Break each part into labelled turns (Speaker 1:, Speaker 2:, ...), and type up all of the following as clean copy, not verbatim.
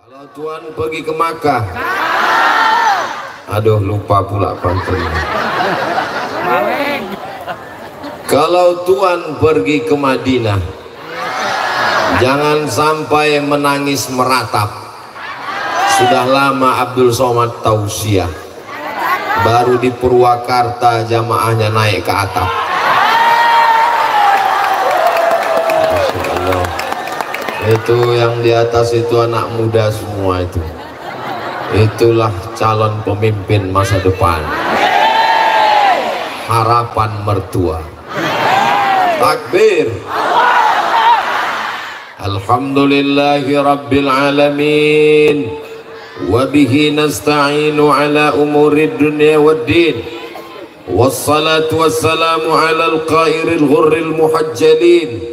Speaker 1: Kalau Tuhan pergi ke Makkah, aduh lupa pula pantunnya. Kalau Tuhan pergi ke Madinah, jangan sampai menangis meratap. Sudah lama Abdul Somad tausiah, baru di Purwakarta jamaahnya naik ke atap. Itu yang di atas itu anak muda semua itu. Itulah calon pemimpin masa depan, harapan mertua. Takbir. Alhamdulillahi rabbil alamin, wabihi nasta'inu ala umurid dunya waddin, wassalatu wassalamu ala al-qairil ghurril muhajjalin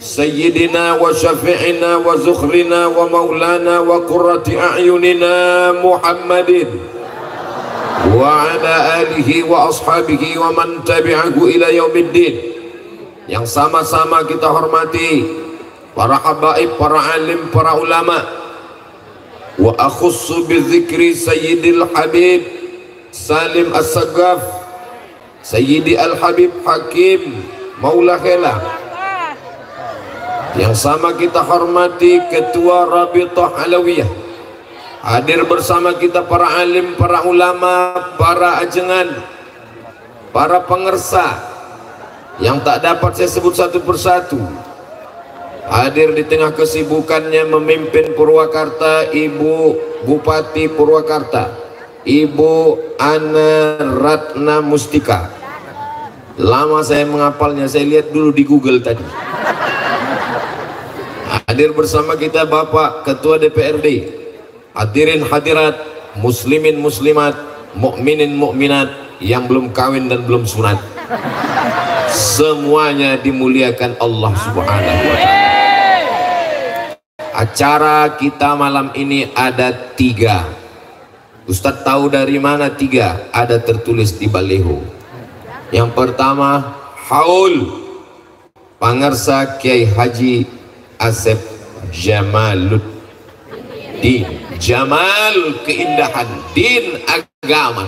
Speaker 1: Sayyidina wa syafi'ina wa zukhrina wa maulana wa qurrati a'yunina Muhammadin wa ala alihi wa ashabihi wa man tabi'ahu ila yaumiddin. Yang sama-sama kita hormati para habaib, para alim, para ulama. Wa akhussu bi dzikri Sayyidil Habib Salim As-Sagaf, Sayyidi Al-Habib Hakim Maula Khela. Yang sama kita hormati Ketua Rabithah Alawiyah. Hadir bersama kita para alim, para ulama, para ajengan, para pengersa yang tak dapat saya sebut satu persatu. Hadir di tengah kesibukannya memimpin Purwakarta Ibu Bupati Purwakarta, Ibu Ana Ratna Mustika. Lama saya menghafalnya, saya lihat dulu di Google tadi. Hadir bersama kita Bapak Ketua DPRD, hadirin hadirat, muslimin muslimat, mukminin mukminat yang belum kawin dan belum sunat, semuanya dimuliakan Allah Subhanahu wa ta'ala. Acara kita malam ini ada 3. Ustadz tahu dari mana 3? Ada tertulis di baliho. Yang pertama, haul pangarsa Kiai Haji Asep Jamaluddin. Jamal keindahan, din agama.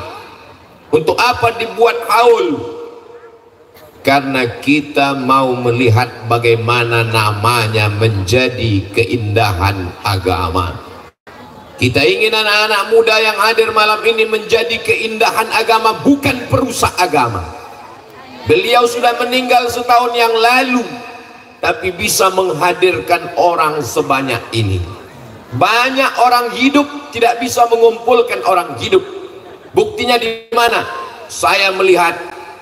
Speaker 1: Untuk apa dibuat haul? Karena kita mau melihat bagaimana namanya menjadi keindahan agama. Kita ingin anak-anak muda yang hadir malam ini menjadi keindahan agama, bukan perusak agama. Beliau sudah meninggal setahun yang lalu, tapi bisa menghadirkan orang sebanyak ini. Banyak orang hidup tidak bisa mengumpulkan orang hidup. Buktinya di mana? Saya melihat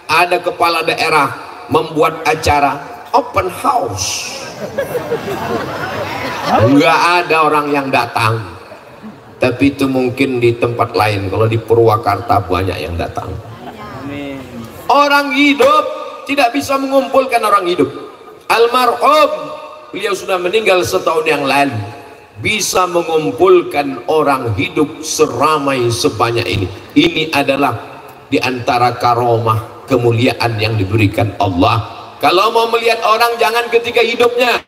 Speaker 1: ada kepala daerah membuat acara open house, enggak ada orang yang datang. Tapi itu mungkin di tempat lain. Kalau di Purwakarta banyak yang datang. Orang hidup tidak bisa mengumpulkan orang hidup. Almarhum, beliau sudah meninggal setahun yang lalu, bisa mengumpulkan orang hidup seramai sebanyak ini. Ini adalah di antara karomah kemuliaan yang diberikan Allah. Kalau mau melihat orang, jangan ketika hidupnya.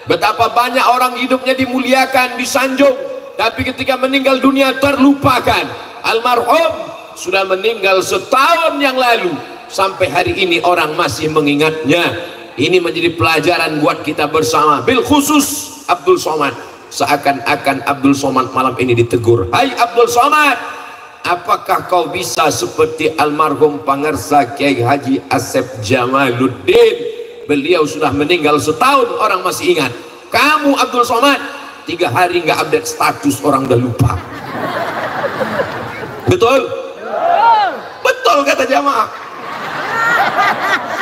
Speaker 1: Betapa banyak orang hidupnya dimuliakan, disanjung, tapi ketika meninggal dunia terlupakan. Almarhum sudah meninggal setahun yang lalu, sampai hari ini orang masih mengingatnya. Ini menjadi pelajaran buat kita bersama, bil khusus Abdul Somad. Seakan-akan Abdul Somad malam ini ditegur. Hai Abdul Somad, apakah kau bisa seperti almarhum pangarsa Kiai Haji Asep Jamaluddin? Beliau sudah meninggal setahun, orang masih ingat. Kamu Abdul Somad 3 hari nggak update status, orang udah lupa. Betul? Betul kata jamaah.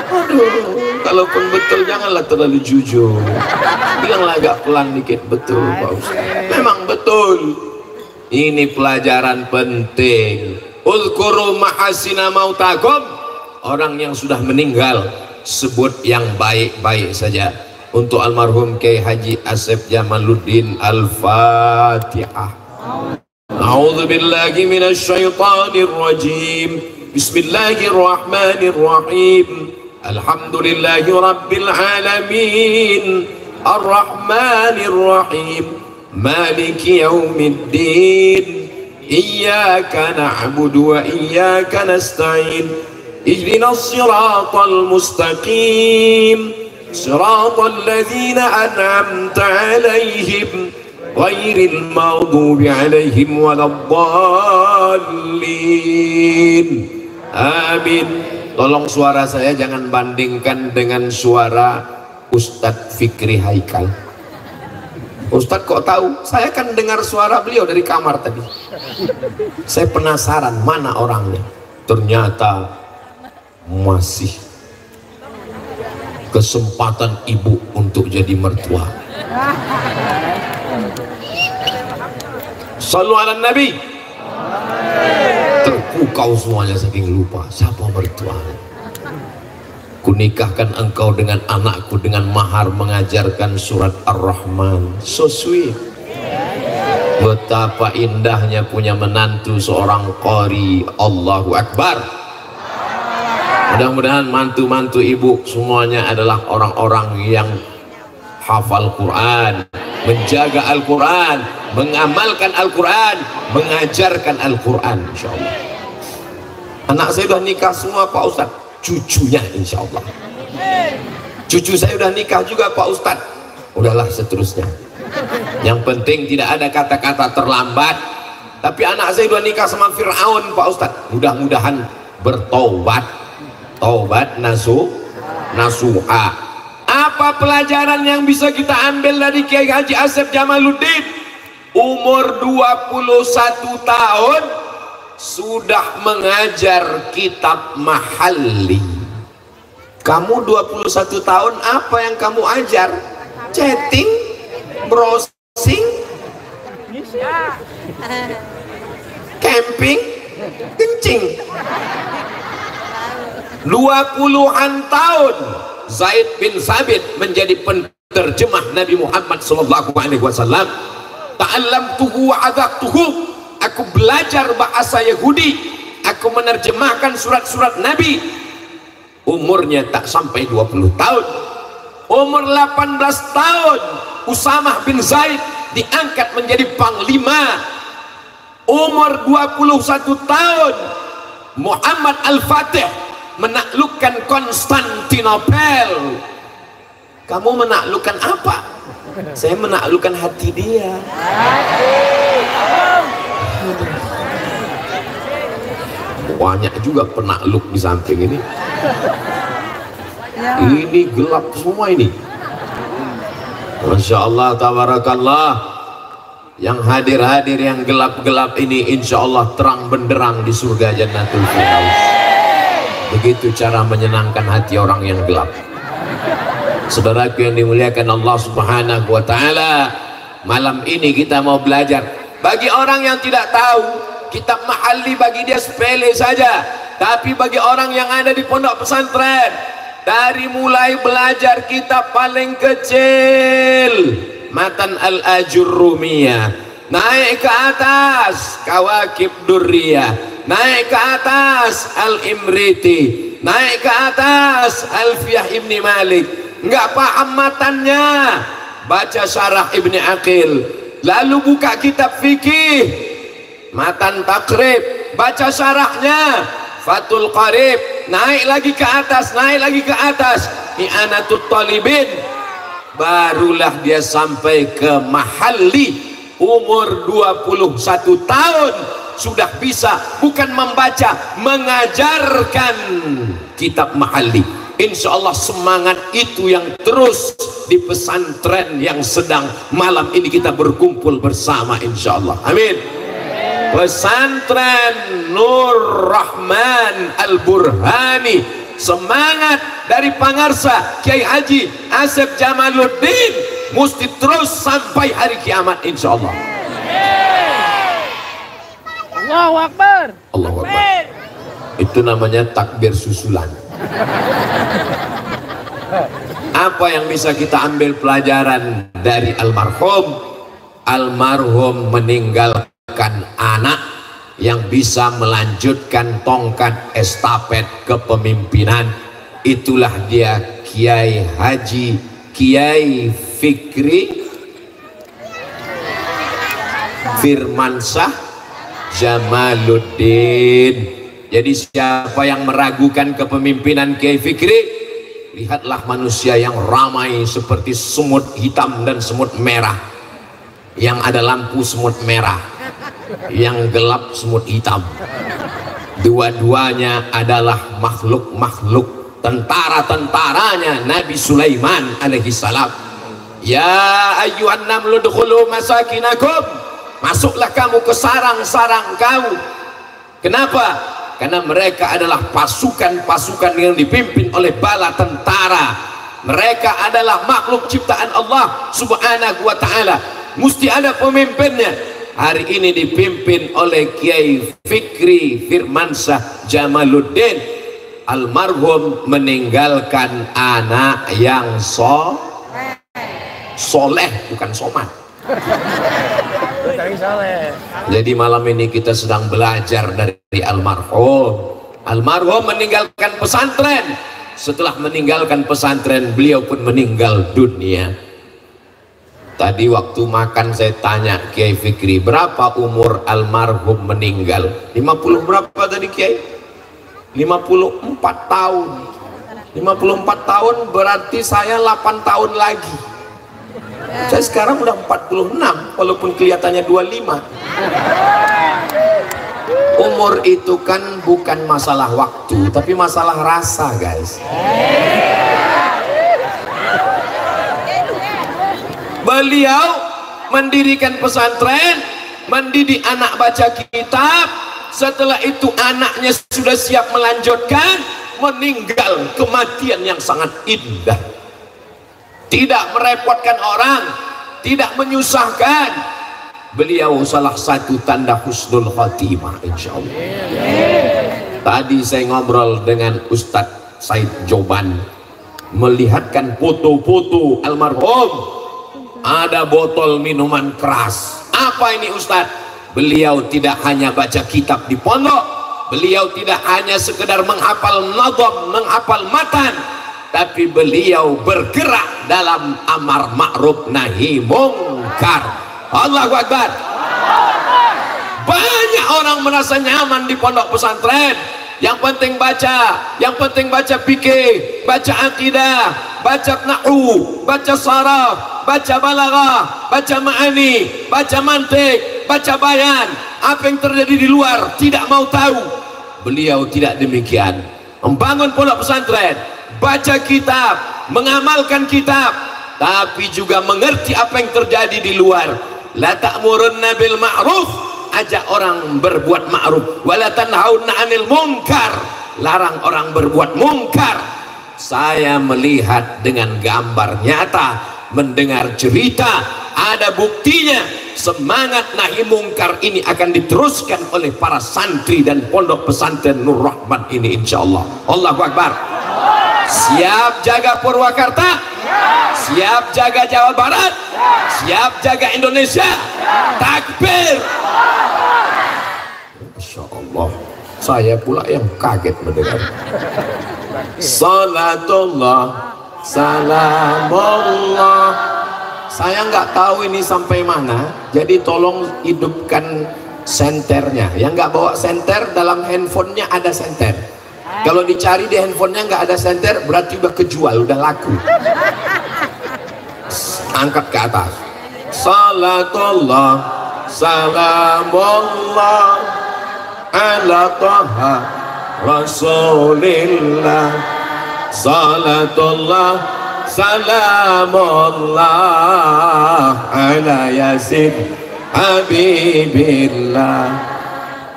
Speaker 1: Aduh, kalaupun betul janganlah terlalu jujur, bilanglah agak pelan dikit. Betul Pak Ustaz, memang betul. Ini pelajaran penting. Uzkuru mahasina mautakum. Orang yang sudah meninggal sebut yang baik-baik saja. Untuk almarhum Kiai Haji Asep Jamaluddin, Al-Fatihah. A'udzubillahi minasyaitonir rajim. Bismillahirrahmanirrahim. Alhamdulillahi rabbil alamin, arrahmanirrahim, maliki yaumiddin, iyyaka na'budu wa iyyaka nasta'in, ihdinas siratal mustaqim, siratal ladzina an'amta 'alaihim ghairil maghdubi 'alaihim waladdallin. Amin. Tolong suara saya jangan bandingkan dengan suara Ustadz Fikri Haikal. Ustadz kok tahu? Saya kan dengar suara beliau dari kamar tadi. Saya penasaran mana orangnya. Ternyata masih kesempatan ibu untuk jadi mertua. Sallu ala Nabi. Terpukau semuanya saking lupa siapa mertuanya. Kunikahkan engkau dengan anakku dengan mahar mengajarkan surat Ar-Rahman. So sweet. Betapa indahnya punya menantu seorang qari. Allahu Akbar. Mudah-mudahan mantu-mantu ibu semuanya adalah orang-orang yang hafal Quran, menjaga Al-Quran, mengamalkan Al-Quran, mengajarkan Al-Quran, insyaallah. Anak saya sudah nikah semua Pak Ustadz, cucunya insyaallah. Cucu saya sudah nikah juga Pak Ustadz. Udahlah seterusnya. Yang penting tidak ada kata-kata terlambat. Tapi anak saya sudah nikah sama Fir'aun Pak Ustadz. Mudah-mudahan bertobat, taubat nasuha. Apa pelajaran yang bisa kita ambil dari Kiai Haji Asep Jamaluddin? Umur 21 tahun sudah mengajar kitab Mahalli. Kamu 21 tahun apa yang kamu ajar? Chatting, browsing, camping, kencing. 20-an tahun Zaid bin Sabit menjadi penerjemah Nabi Muhammad SAW. Ta'allamtuhu wa adaqtuhu. Aku belajar bahasa Yahudi, aku menerjemahkan surat-surat Nabi. Umurnya tak sampai 20 tahun. Umur 18 tahun Usamah bin Zaid diangkat menjadi panglima. Umur 21 tahun Muhammad Al-Fatih menaklukkan Konstantinopel. Kamu menaklukkan apa? Saya menaklukkan hati dia. Banyak juga penakluk di samping ini. Ini gelap semua ini. Masya Allah, tabarakallah. Yang hadir-hadir yang gelap-gelap ini insya Allah terang benderang di surga Jannatul Firdaus. Begitu cara menyenangkan hati orang yang gelap. Saudaraku yang dimuliakan Allah Subhanahu wa Ta'ala, malam ini kita mau belajar. Bagi orang yang tidak tahu, kitab Mahalli bagi dia sepele saja. Tapi bagi orang yang ada di pondok pesantren, dari mulai belajar kitab paling kecil, Matan Al-Ajurrumiyah, naik ke atas Kawakib Durriyah, naik ke atas Al-Imriti, naik ke atas Alfiyah Ibni Malik. Nggak paham matannya, baca syarah Ibni Aqil. Lalu buka kitab fikih, Matan Takrib, baca syarahnya Fathul Qarib, naik lagi ke atas, naik lagi ke atas I'anatul Talibin. Barulah dia sampai ke Mahalli. Umur 21 tahun sudah bisa bukan membaca, mengajarkan kitab Mahalli. Insya Allah semangat itu yang terus di pesantren yang sedang malam ini kita berkumpul bersama insya Allah. Amin. Pesantren Nur Rahman Al-Burhani, semangat dari Pangarsa Kiai Haji Asep Jamaluddin mesti terus sampai hari kiamat insya Allah.
Speaker 2: Allahu Akbar.
Speaker 1: Allahu Akbar. Itu namanya takbir susulan. Apa yang bisa kita ambil pelajaran dari almarhum? Almarhum meninggalkan anak yang bisa melanjutkan tongkat estafet kepemimpinan. Itulah dia Kiai Haji Kiai Fikri Firmansyah Jamaluddin. Jadi siapa yang meragukan kepemimpinan Kiai Fikri, lihatlah manusia yang ramai seperti semut hitam dan semut merah. Yang ada lampu semut merah, yang gelap semut hitam. Dua-duanya adalah makhluk-makhluk, tentara-tentaranya Nabi Sulaiman alaihi salam. Ya ayyuhan namlu dukhulu masakinakum, masuklah kamu ke sarang-sarang kamu. Kenapa? Karena mereka adalah pasukan-pasukan yang dipimpin oleh bala tentara. Mereka adalah makhluk ciptaan Allah subhanahu wa ta'ala. Mesti ada pemimpinnya. Hari ini dipimpin oleh Kiai Fikri Firmansyah Jamaluddin. Almarhum meninggalkan anak yang soleh, bukan somat. Jadi malam ini kita sedang belajar dari almarhum. Almarhum meninggalkan pesantren. Setelah meninggalkan pesantren, beliau pun meninggal dunia. Tadi waktu makan saya tanya Kiai Fikri, berapa umur almarhum meninggal? 50 berapa tadi Kiai? 54 tahun. 54 tahun berarti saya 8 tahun lagi. Saya sekarang udah 46 walaupun kelihatannya 25. Umur itu kan bukan masalah waktu, tapi masalah rasa, guys. Beliau mendirikan pesantren, mendidik anak baca kitab. Setelah itu anaknya sudah siap melanjutkan, meninggal kematian yang sangat indah. Tidak merepotkan orang, tidak menyusahkan. Beliau salah satu tanda husnul khatimah, insya Allah. Tadi saya ngobrol dengan Ustadz Said Joban, melihatkan foto-foto almarhum. Ada botol minuman keras. Apa ini Ustadz? Beliau tidak hanya baca kitab di pondok, beliau tidak hanya sekedar menghafal nadham, menghafal matan, tapi beliau bergerak dalam amar ma'ruf nahi mungkar. Allahu Akbar. Banyak orang merasa nyaman di pondok pesantren. Yang penting baca, yang penting baca fikih, baca akidah, baca nahwu, baca saraf, baca balaghah, baca ma'ani, baca mantik, baca bayan. Apa yang terjadi di luar tidak mau tahu. Beliau tidak demikian. Membangun pondok pesantren, baca kitab, mengamalkan kitab, tapi juga mengerti apa yang terjadi di luar. La ta'murunna bil ma'ruf, ajak orang berbuat ma'ruf, wala tanhauna 'anil munkar, larang orang berbuat mungkar. Saya melihat dengan gambar nyata, mendengar cerita, ada buktinya. Semangat nahi mungkar ini akan diteruskan oleh para santri dan pondok pesantren Nur Rahman ini, insyaallah. Allahu Akbar. Siap jaga Purwakarta, siap jaga Jawa Barat, siap jaga Indonesia. Takbir. Masya Allah, saya pula yang kaget mendengar. Salatullah, salamullah. Saya nggak tahu ini sampai mana, jadi tolong hidupkan senternya. Yang nggak bawa senter, dalam handphonenya ada senter. Kalau dicari di handphonenya nggak ada senter, berarti udah kejual, udah laku. Angkat ke atas. Salatullah, salamullah ala taha rasulillah. Salatullah, salamullah ala yasin habibillah.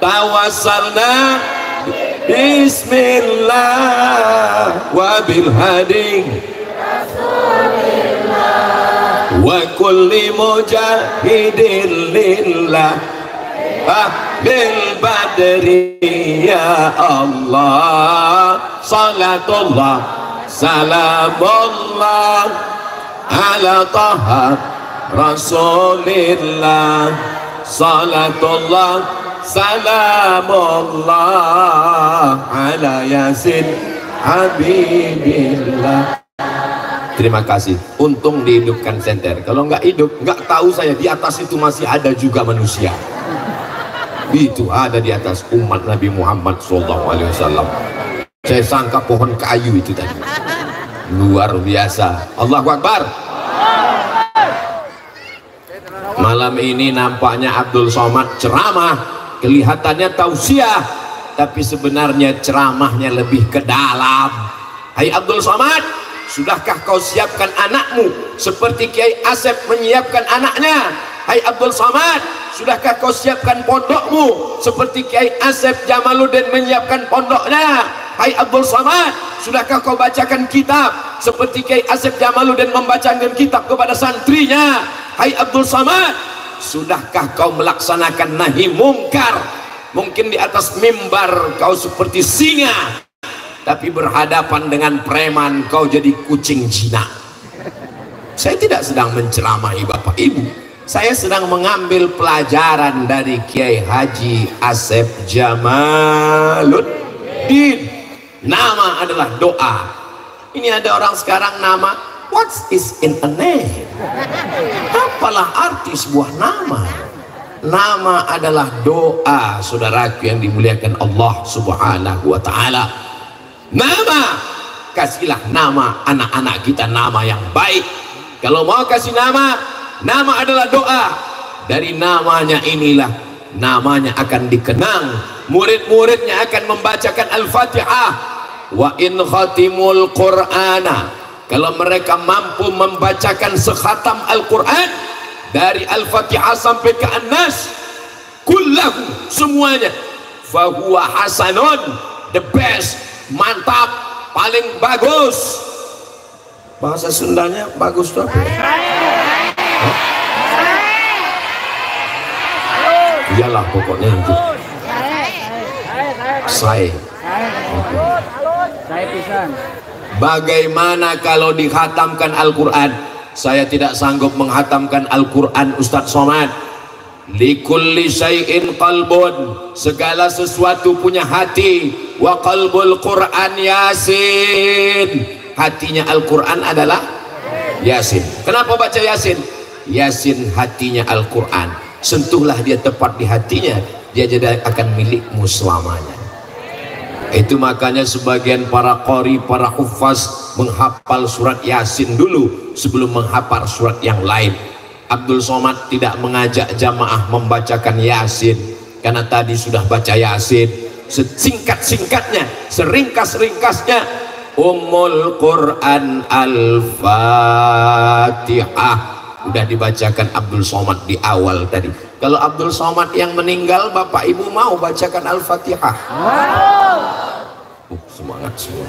Speaker 1: Tawassalna bismillah wa bil hadi rasulillah wa kulli mujahidin lillah bil badri ya Allah. Salatullah, salamullah ala taha rasulillah. Salatullah, salamullah ala yasin habibillah. Terima kasih. Untung dihidupkan senter. Kalau nggak hidup, nggak tahu saya di atas itu masih ada juga manusia. Itu ada di atas umat Nabi Muhammad SAW. Saya sangka pohon kayu itu tadi. Luar biasa. Allahu Akbar. Malam ini nampaknya Abdul Somad ceramah, kelihatannya tausiah, tapi sebenarnya ceramahnya lebih ke dalam. Hai Abdul Somad, sudahkah kau siapkan anakmu seperti Kiai Asep menyiapkan anaknya? Hai Abdul Somad, sudahkah kau siapkan pondokmu seperti Kiai Asep Jamaluddin menyiapkan pondoknya? Hai Abdul Somad, sudahkah kau bacakan kitab seperti Kiai Asep Jamaluddin membacakan kitab kepada santrinya? Hai Abdul Somad, sudahkah kau melaksanakan nahi mungkar? Mungkin di atas mimbar kau seperti singa, tapi berhadapan dengan preman kau jadi kucing jinak. Saya tidak sedang menceramahi Bapak Ibu, saya sedang mengambil pelajaran dari Kiai Haji Asep Jamaluddin. Nama adalah doa. Ini ada orang sekarang nama, what is in a name? Apalah arti sebuah nama? Nama adalah doa, saudaraku yang dimuliakan Allah Subhanahu wa ta'ala. Nama, kasihlah nama anak-anak kita nama yang baik. Kalau mau kasih nama, nama adalah doa. Dari namanya inilah namanya akan dikenang, murid-muridnya akan membacakan Al-Fatihah. Wa in khatimul Qur'ana, kalau mereka mampu membacakan sekhatam Al-Quran dari Al-Fatihah sampai ke An-Nas kullahu, semuanya, fahuwa hasanun, the best, mantap, paling bagus. Bahasa Sundanya bagus tuh. Iyalah pokoknya itu. Saya. Bagaimana kalau dikhatamkan Al-Quran? Saya tidak sanggup menghatamkan Al-Quran, Ustadz Somad. Likulli syai'in qalbun, segala sesuatu punya hati. Wa qalbul Quran Yasin, hatinya Al-Quran adalah Yasin. Kenapa baca Yasin? Yasin hatinya Al-Quran. Sentuhlah dia tepat di hatinya, dia jadi akan milikmu selamanya. Itu makanya sebagian para qori, para hufaz menghafal surat Yasin dulu sebelum menghafal surat yang lain. Abdul Somad tidak mengajak jamaah membacakan Yasin karena tadi sudah baca Yasin. Sesingkat-singkatnya, seringkas-ringkasnya, Ummul Quran Al-Fatihah udah dibacakan Abdul Somad di awal tadi. Kalau Abdul Somad yang meninggal, Bapak Ibu mau bacakan Al-Fatihah? Semangat semua.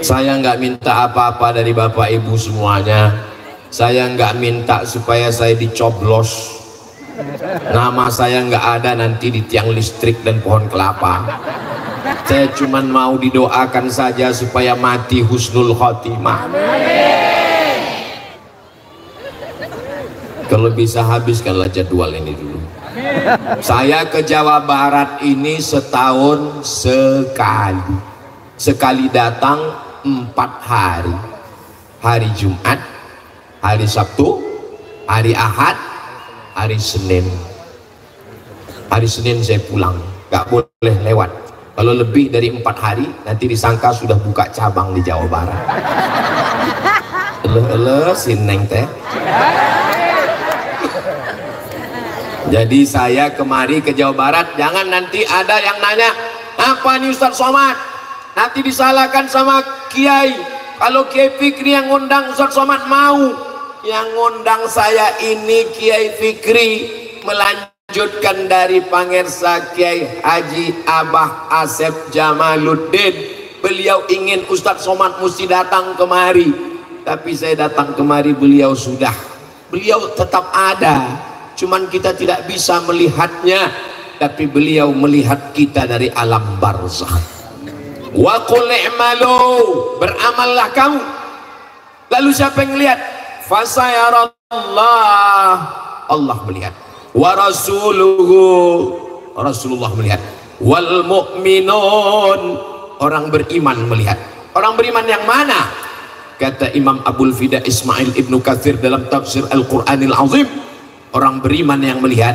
Speaker 1: Saya nggak minta apa-apa dari Bapak Ibu semuanya. Saya nggak minta supaya saya dicoblos, nama saya nggak ada nanti di tiang listrik dan pohon kelapa. Saya cuman mau didoakan saja supaya mati husnul khotimah. Kalau bisa habiskanlah jadwal ini dulu. Saya ke Jawa Barat ini setahun sekali. Sekali datang 4 hari. Hari Jumat, hari Sabtu, hari Ahad, hari Senin. Hari Senin saya pulang, gak boleh lewat. Kalau lebih dari 4 hari nanti disangka sudah buka cabang di Jawa Barat. Sineng teh. Jadi saya kemari ke Jawa Barat, jangan nanti ada yang nanya, apa nih Ustadz Somad? Nanti disalahkan sama Kiai. Kalau Kiai Fikri yang ngundang, Ustadz Somad mau. Yang ngundang saya ini Kiai Fikri, melanjutkan dari Pangersa Kiai Haji Abah Asep Jamaluddin. Beliau ingin Ustadz Somad mesti datang kemari, tapi saya datang kemari, beliau sudah. Beliau tetap ada. Cuman kita tidak bisa melihatnya, tapi beliau melihat kita dari alam barzakh. Wa qul i'malu, beramallah kamu. Lalu siapa yang melihat? Fasayarallah, Allah melihat. Wa rasuluhu, Rasulullah melihat. Wal mu'minun, orang beriman melihat. Orang beriman yang mana? Kata Imam Abul Fida Ismail Ibnu Katsir dalam tafsir Al-Qur'anil Azim, orang beriman yang melihat,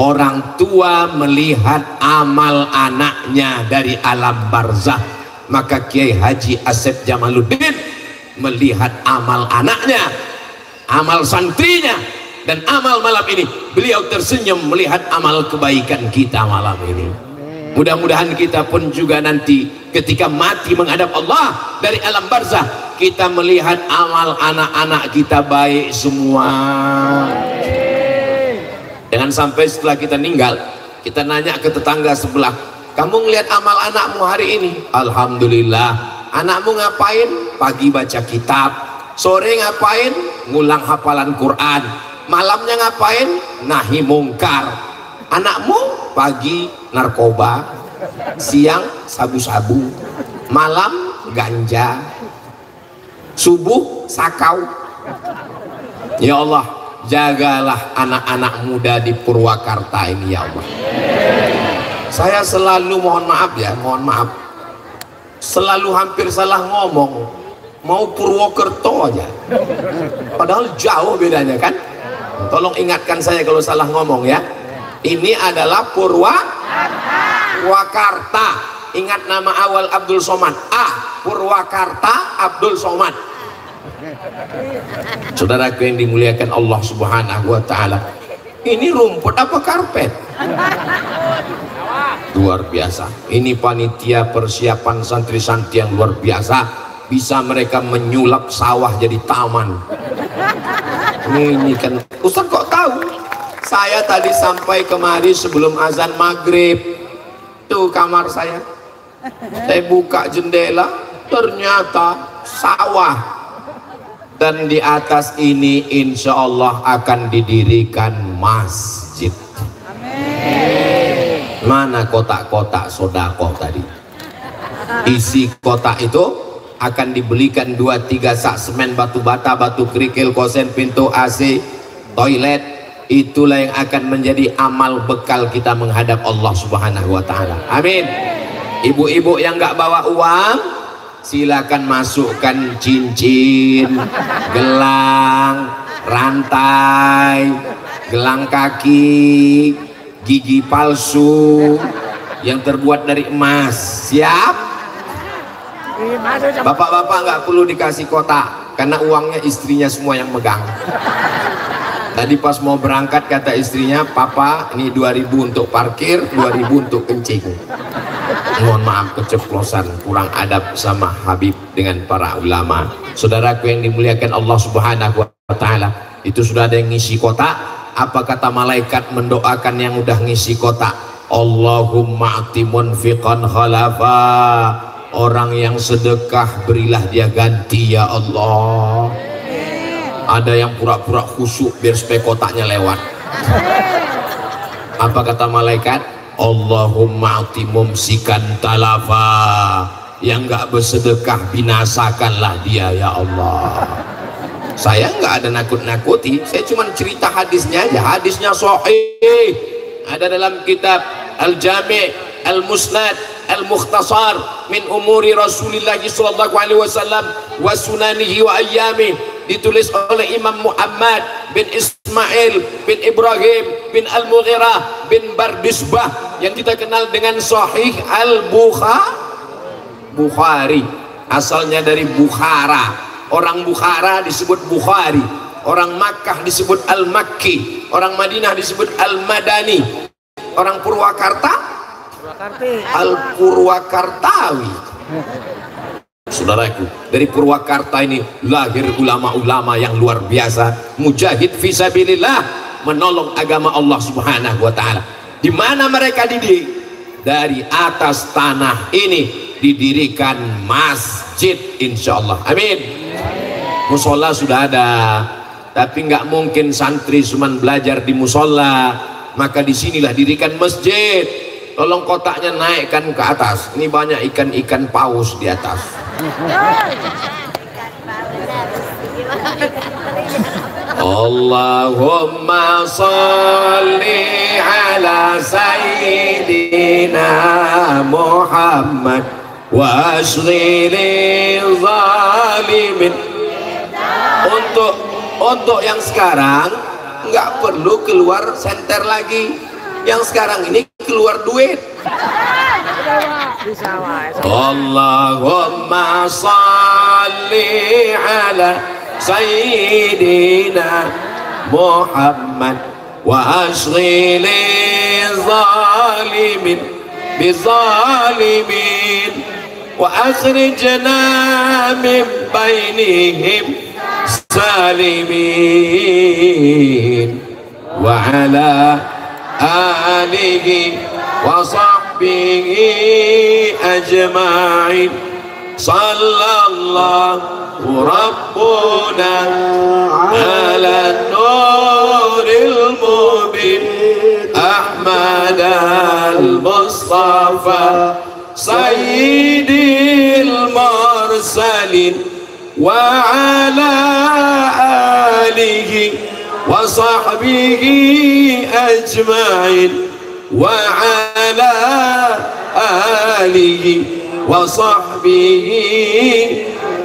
Speaker 1: orang tua melihat amal anaknya dari alam barzah, maka Kiai Haji Asep Jamaluddin melihat amal anaknya, amal santrinya, dan amal malam ini beliau tersenyum melihat amal kebaikan kita malam ini. Mudah-mudahan kita pun juga nanti ketika mati menghadap Allah dari alam barzah, kita melihat amal anak-anak kita baik semua. Jangan sampai setelah kita meninggal, kita nanya ke tetangga sebelah, kamu ngelihat amal anakmu hari ini? Alhamdulillah. Anakmu ngapain? Pagi baca kitab, sore ngapain? Ngulang hafalan Quran, malamnya ngapain? Nahi mungkar. Anakmu pagi narkoba, siang sabu-sabu, malam ganja, subuh sakau. Ya Allah, jagalah anak-anak muda di Purwakarta ini ya Allah. Saya selalu mohon maaf ya, mohon maaf, selalu hampir salah ngomong, mau Purwokerto aja, padahal jauh bedanya kan. Tolong ingatkan saya kalau salah ngomong ya. Ini adalah Purwakarta. Ingat nama awal Abdul Somad, Purwakarta Abdul Somad. Saudaraku yang dimuliakan Allah Subhanahu wa Ta'ala, ini rumput apa karpet? Luar biasa. Ini panitia persiapan santri-santri yang luar biasa, bisa mereka menyulap sawah jadi taman. Ini kan Ustaz kok tahu? Saya tadi sampai kemari sebelum azan maghrib. Tuh kamar saya buka jendela, ternyata sawah. Dan di atas ini insya Allah akan didirikan masjid. Amin. Mana kotak-kotak sodakoh tadi? Isi kotak itu akan dibelikan 2-3 sak semen, batu bata, batu kerikil, kosen, pintu AC, toilet. Itulah yang akan menjadi amal bekal kita menghadap Allah Subhanahu wa Ta'ala. Amin. Ibu-ibu yang nggak bawa uang, silakan masukkan cincin, gelang, rantai, gelang kaki, gigi palsu yang terbuat dari emas. Siap? Bapak-bapak nggak perlu dikasih kotak karena uangnya istrinya semua yang megang. Tadi pas mau berangkat kata istrinya, papa ini 2000 untuk parkir, 2000 untuk kencing. Mohon maaf keceplosan, kurang adab sama Habib dengan para ulama. Saudaraku yang dimuliakan Allah Subhanahu wa Ta'ala, itu sudah ada yang ngisi kotak. Apa kata malaikat mendoakan yang udah ngisi kotak? Allahumma ati munfiqan khalafa, orang yang sedekah berilah dia ganti ya Allah. Ada yang pura-pura khusyuk biar supaya kotaknya lewat. Apa kata malaikat? Allahumma ati mumsikan talafa, yang nggak bersedekah binasakanlah dia ya Allah. Saya nggak ada nakut-nakuti, saya cuma cerita hadisnya aja. Hadisnya sahih, ada dalam kitab Al-Jami' Al-Musnad Al-Mukhtasar min umuri Rasulillah sallallahu alaihi wasallam wa sunanihi wa ayyami, ditulis oleh Imam Muhammad bin Ismail bin Ibrahim bin Al-Mughirah bin Bardisbah yang kita kenal dengan Sahih Al-Bukhari. Asalnya dari Bukhara, orang Bukhara disebut Bukhari, orang Makkah disebut Al-Makki, orang Madinah disebut Al-Madani, orang Purwakarta Al-Purwakartawi. Saudaraku, dari Purwakarta ini lahir ulama-ulama yang luar biasa, mujahid fisabilillah, menolong agama Allah Subhanahu wa Ta'ala. Di mana mereka didik? Dari atas tanah ini didirikan masjid insyaallah. Amin. Musola sudah ada, tapi nggak mungkin santri cuma belajar di musola, maka disinilah dirikan masjid. Tolong kotaknya naikkan ke atas. Ini banyak ikan-ikan paus di atas. Allahumma sholli ala sayyidina Muhammad wa asghili zalimin untuk yang sekarang nggak perlu keluar senter lagi. Yang sekarang ini keluar duit. Allahumma salli ala sayyidina Muhammad wa ashghili zalimin bizalimin wa akhrijna min bainihim salimin wa ala alihi wa sahbihi ajma'in sallallahu rabbuna ala nuril mubin Ahmad al-Mustafa sayyidil mursalin wa ala alihi wa sahbihi ajma'in wa ala alihi wa sahbihi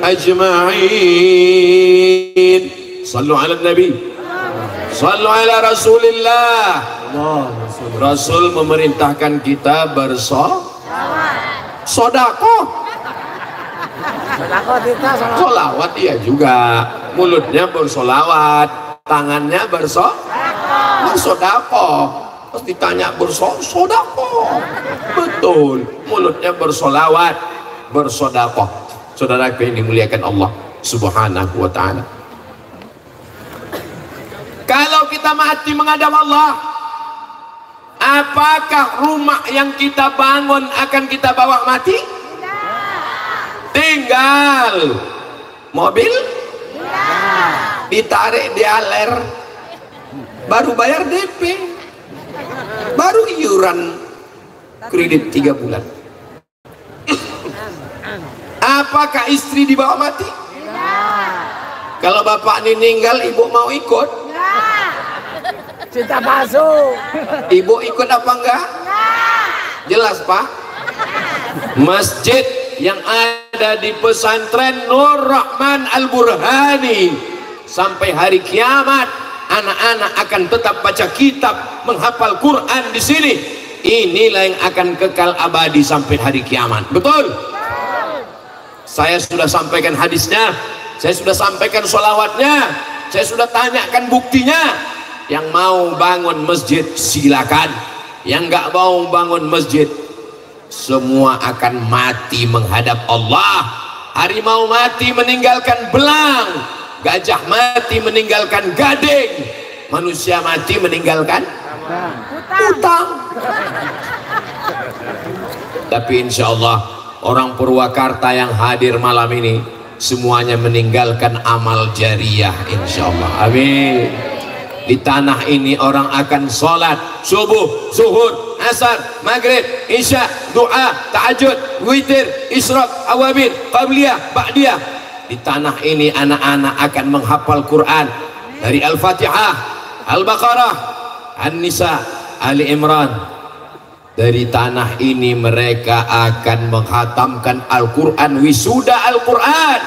Speaker 1: ajma'in. Sallu ala nabi, sallu ala rasulillah. Rasul memerintahkan kita bersodakoh. Solawat iya juga, mulutnya bersolawat, tangannya bersodakoh. Terus ditanya bersodakoh, betul, mulutnya bersolawat, bersodakoh. Saudara yang dimuliakan Allah Subhanahu wa ta'ala, kalau kita mati menghadap Allah, apakah rumah yang kita bangun akan kita bawa mati? Tinggal mobil ditarik di aler, baru bayar DP, baru iuran kredit 3 bulan. Apakah istri dibawa mati? Kalau bapak ini meninggal, ibu mau ikut?
Speaker 2: Cinta palsu.
Speaker 1: Ibu ikut apa enggak? Jelas Pak. Masjid yang ada di pesantren Nur Rahman Al-Burhani sampai hari kiamat, anak-anak akan tetap baca kitab, menghafal Quran di sini. Inilah yang akan kekal abadi sampai hari kiamat. Betul? Saya sudah sampaikan hadisnya, saya sudah sampaikan sholawatnya, saya sudah tanyakan buktinya. Yang mau bangun masjid silakan, yang nggak mau bangun masjid semua akan mati menghadap Allah. Harimau mati meninggalkan belang, gajah mati meninggalkan gading, manusia mati meninggalkan utang. Tapi insya Allah orang Purwakarta yang hadir malam ini semuanya meninggalkan amal jariah insya Allah. Amin. Di tanah ini orang akan sholat subuh, zuhur, asar, maghrib, isya, doa, tahajud, witir, isyraq, awabin, qabliyah, ba'diyah. Di tanah ini anak-anak akan menghafal Quran dari Al-Fatihah, Al-Baqarah, An-Nisa, Ali Imran. Dari tanah ini mereka akan menghatamkan Al-Quran, wisuda Al-Quran.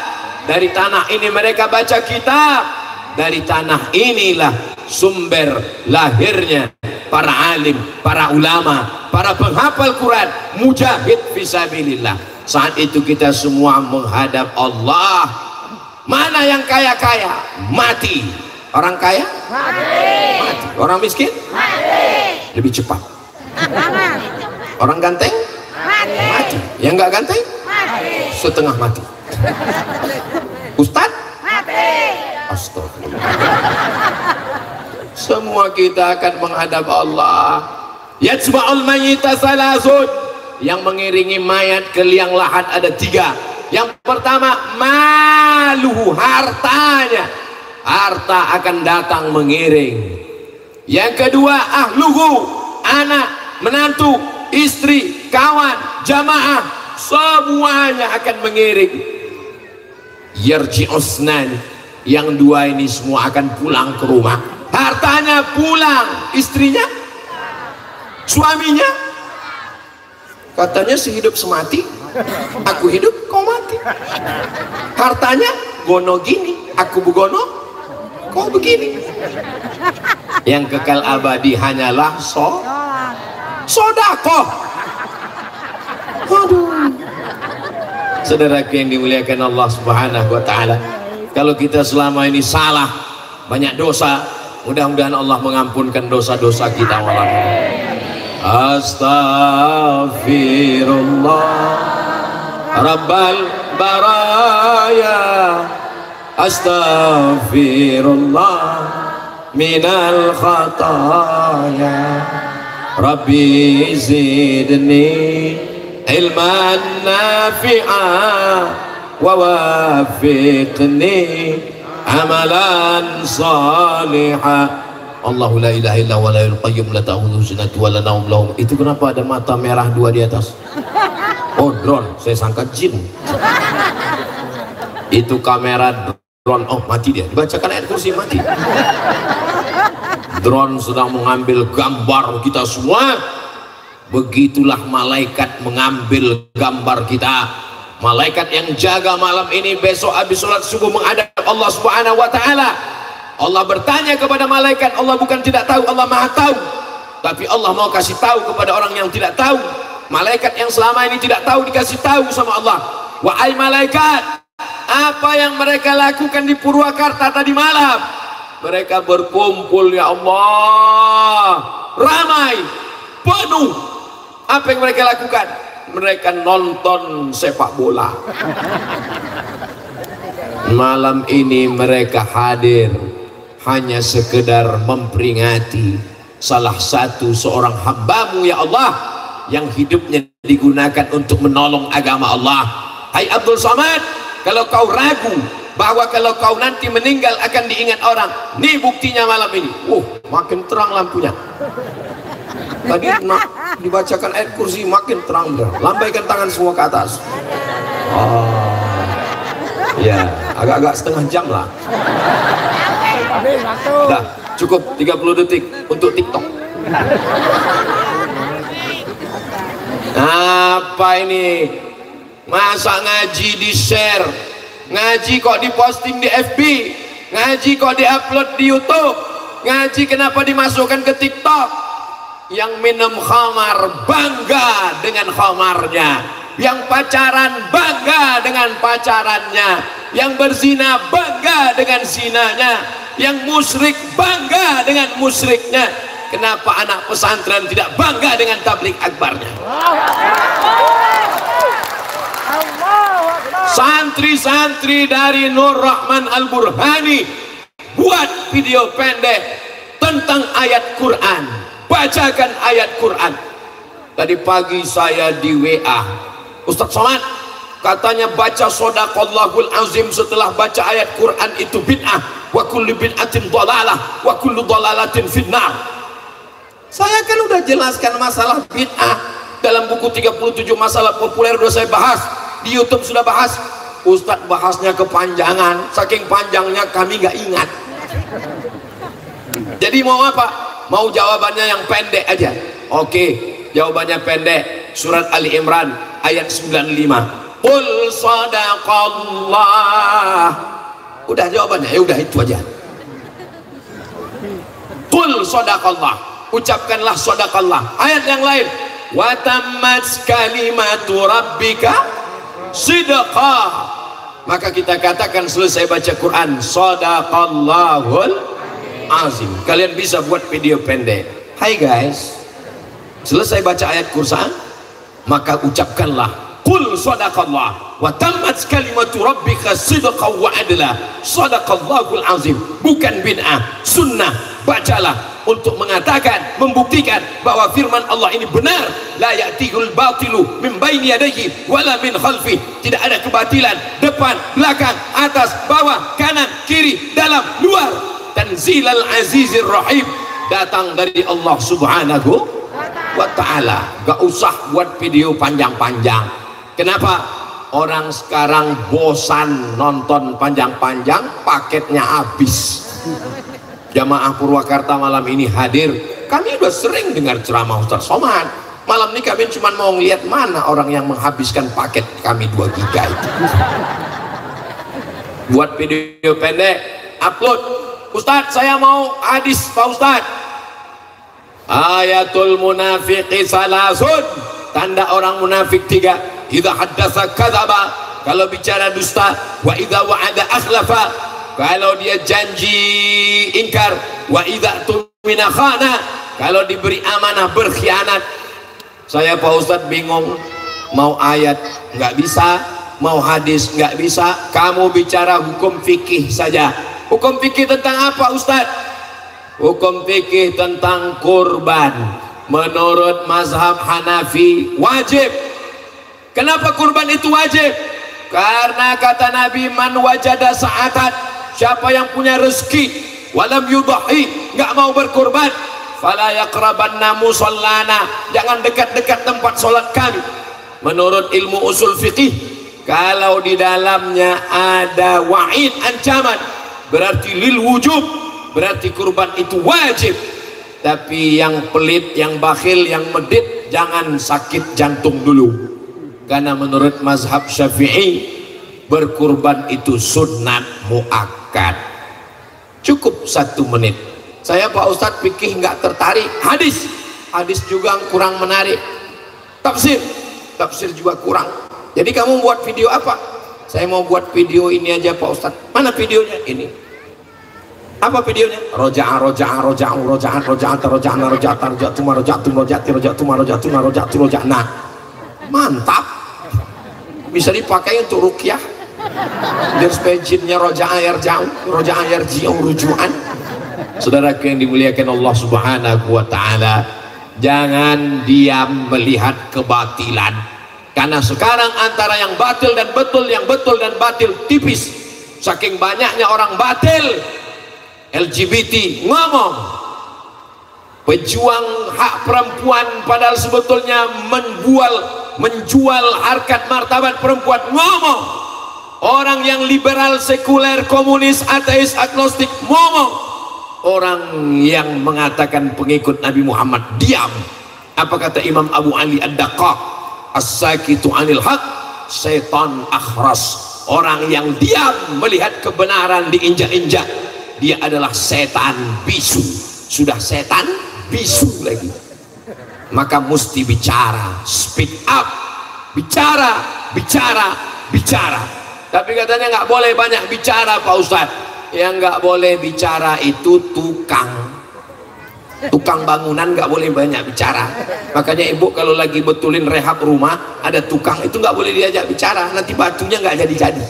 Speaker 1: Dari tanah ini mereka baca kitab. Dari tanah inilah sumber lahirnya para alim, para ulama, para penghafal Quran, mujahid fisabilillah. Saat itu kita semua menghadap Allah. Mana yang kaya-kaya? Mati. Orang kaya? Mati. Orang miskin? Mati. Lebih cepat. Orang ganteng? Mati. Yang nggak ganteng? Mati. Setengah mati. Ustadz? Mati. Astagfirullah. Semua kita akan menghadap Allah. Yatsba'ul mayyita salasun, yang mengiringi mayat ke liang lahat ada 3. Yang pertama maluhu, hartanya, harta akan datang mengiring. Yang kedua ahluhu, anak, menantu, istri, kawan, jamaah, semuanya akan mengiring. Yarji'usnan, yang 2 ini semua akan pulang ke rumah. Hartanya pulang, istrinya, suaminya, katanya sehidup semati, aku hidup kau mati. Hartanya gono gini, aku begono Kok begini? Yang kekal abadi hanyalah sodakoh. Aduh. Saudaraku yang dimuliakan Allah Subhanahu wa taala, kalau kita selama ini salah, banyak dosa, mudah-mudahan Allah mengampunkan dosa-dosa kita malam ini. Astaghfirullah Rabbal baraya, astaghfirullah minal khataya, Rabbi zidni ilman nafi'a wa wafiqni amalan salihah. Allahu la ilaha illa wa la qayyum la ta'khudhuhu sinatun wa la nawm lahu. Itu kenapa ada mata merah dua di atas? Oh, drone, saya sangka jin. Itu kamera drone. Oh, mati dia. Dibacakan ayat kursi, mati. Drone sedang mengambil gambar kita semua. Begitulah malaikat mengambil gambar kita. Malaikat yang jaga malam ini, besok habis sholat subuh menghadap Allah Subhanahu wa taala. Allah bertanya kepada malaikat. Allah bukan tidak tahu, Allah maha tahu, tapi Allah mau kasih tahu kepada orang yang tidak tahu. Malaikat yang selama ini tidak tahu dikasih tahu sama Allah. Wahai malaikat, apa yang mereka lakukan di Purwakarta tadi malam? Mereka berkumpul, ya Allah, ramai, penuh. Apa yang mereka lakukan? Mereka nonton sepak bola. Malam ini mereka hadir hanya sekedar memperingati salah satu seorang hambamu, ya Allah, yang hidupnya digunakan untuk menolong agama Allah. Hai Abdul Somad, kalau kau ragu bahwa kalau kau nanti meninggal akan diingat orang, nih buktinya malam ini. Makin terang lampunya. Tadi dibacakan ayat kursi, makin terang. Lambaikan tangan semua ke atas. Ya, agak-agak setengah jam lah. Dah, cukup 30 detik untuk TikTok. Apa ini? Masa ngaji di share, ngaji kok diposting di FB, ngaji kok diupload di YouTube, ngaji kenapa dimasukkan ke TikTok? Yang minum khamar bangga dengan khamarnya, yang pacaran bangga dengan pacarannya, yang berzina bangga dengan zinanya, yang musyrik bangga dengan musyriknya. Kenapa anak pesantren tidak bangga dengan tabligh akbarnya? Santri-santri dari Nur Rahman Al-Burhani buat video pendek tentang ayat Quran, bacakan ayat Quran. Tadi pagi saya di WA, Ustadz Somad katanya baca Shadaqallahul Azim setelah baca ayat Quran itu bid'ah, wa kullu bid'atin dhalalah wa kullu dhalalatin finnar. Saya kan udah jelaskan masalah bid'ah dalam buku 37 masalah populer, udah saya bahas di YouTube, sudah bahas. Ustadz bahasnya kepanjangan, saking panjangnya kami nggak ingat. Jadi mau apa? Mau jawabannya yang pendek aja. Oke, jawabannya pendek. Surat Ali Imran ayat 95. Qul sadaqallah. Udah jawabannya, ya udah itu aja. Qul sadaqallah. Ucapkanlah sadaqallah. Ayat yang lain, wa tammat kalimatu rabbika sidqa. Maka kita katakan selesai baca Quran, sadaqallahul azim. Kalian bisa buat video pendek. Hai guys, selesai baca ayat Quran, maka ucapkanlah qul sadaqallah wa tammat kalimatu rabbika sidqa wa adla. Sadaqallahul azim, bukan bid'ah, sunnah. Bacalah untuk mengatakan, membuktikan bahwa firman Allah ini benar. La ya'tihul batilu min baini yadayhi wala min khalfi. Tidak ada kebatilan depan, belakang, atas, bawah, kanan, kiri, dalam, luar. Tanzilal azizir rahim, datang dari Allah Subhanahu wa ta'ala. Gak usah buat video panjang-panjang. Kenapa? Orang sekarang bosan nonton panjang-panjang, paketnya habis. Jamaah Purwakarta malam ini hadir. Kami udah sering dengar ceramah Ustadz Somad. Malam ini kami cuma mau ngeliat mana orang yang menghabiskan paket kami 2 giga itu. Buat video pendek, upload. Ustadz saya mau hadis Pak Ustadz. Ayatul munafiqi salasun, tanda orang munafik 3. Idza haddatsa kadzaba, kalau bicara dusta. Wa idza wa'ada akhlafa, kalau dia janji ingkar. Wa idza tumina khana, kalau diberi amanah berkhianat. Saya Pak Ustadz bingung, mau ayat nggak bisa, mau hadis nggak bisa, kamu bicara hukum fikih saja. Hukum fikih tentang apa Ustadz? Hukum fikih tentang kurban. Menurut mazhab Hanafi wajib. Kenapa kurban itu wajib? Karena kata Nabi, man wajada sa'atan, siapa yang punya rezeki walam yudhi, nggak mau berkurban, fala yaqrabanna musallana, jangan dekat-dekat tempat sholat kami. Menurut ilmu usul fikih, kalau di dalamnya ada wa'id, ancaman, berarti lil wujub, berarti kurban itu wajib. Tapi yang pelit, yang bakhil, yang medit, jangan sakit jantung dulu. Karena menurut mazhab Syafi'i, berkurban itu sunnat muakkad. Cukup 1 menit. Saya Pak Ustadz fikih nggak tertarik. Hadis juga kurang menarik. Tafsir juga kurang. Jadi kamu buat video apa? Saya mau buat video ini aja Pak Ustadz. Mana videonya? Ini. Apa videonya? Nah, mantap. Bisa dipakai untuk rukyah. Biar supaya jinnya roja'a yarji'u rujuan. Saudaraku yang dimuliakan Allah Subhanahu wa taala, jangan diam melihat kebatilan. Karena sekarang antara yang batil dan betul, yang betul dan batil tipis. Saking banyaknya orang batil. LGBT ngomong pejuang hak perempuan, padahal sebetulnya menjual harkat martabat perempuan, ngomong. Orang yang liberal, sekuler, komunis, ateis, agnostik, ngomong. Orang yang mengatakan pengikut Nabi Muhammad diam. Apa kata Imam Abu Ali Ad-Daqqaq, as-sakitu anil haq syaitan akhras. Orang yang diam melihat kebenaran diinjak-injak, dia adalah setan bisu. Sudah setan bisu lagi. Maka mesti bicara, speak up, bicara. Tapi katanya nggak boleh banyak bicara Pak Ustadz. Yang nggak boleh bicara itu tukang bangunan, nggak boleh banyak bicara. Makanya ibu kalau lagi betulin rehab rumah, ada tukang, itu nggak boleh diajak bicara, nanti batunya nggak jadi-jadi.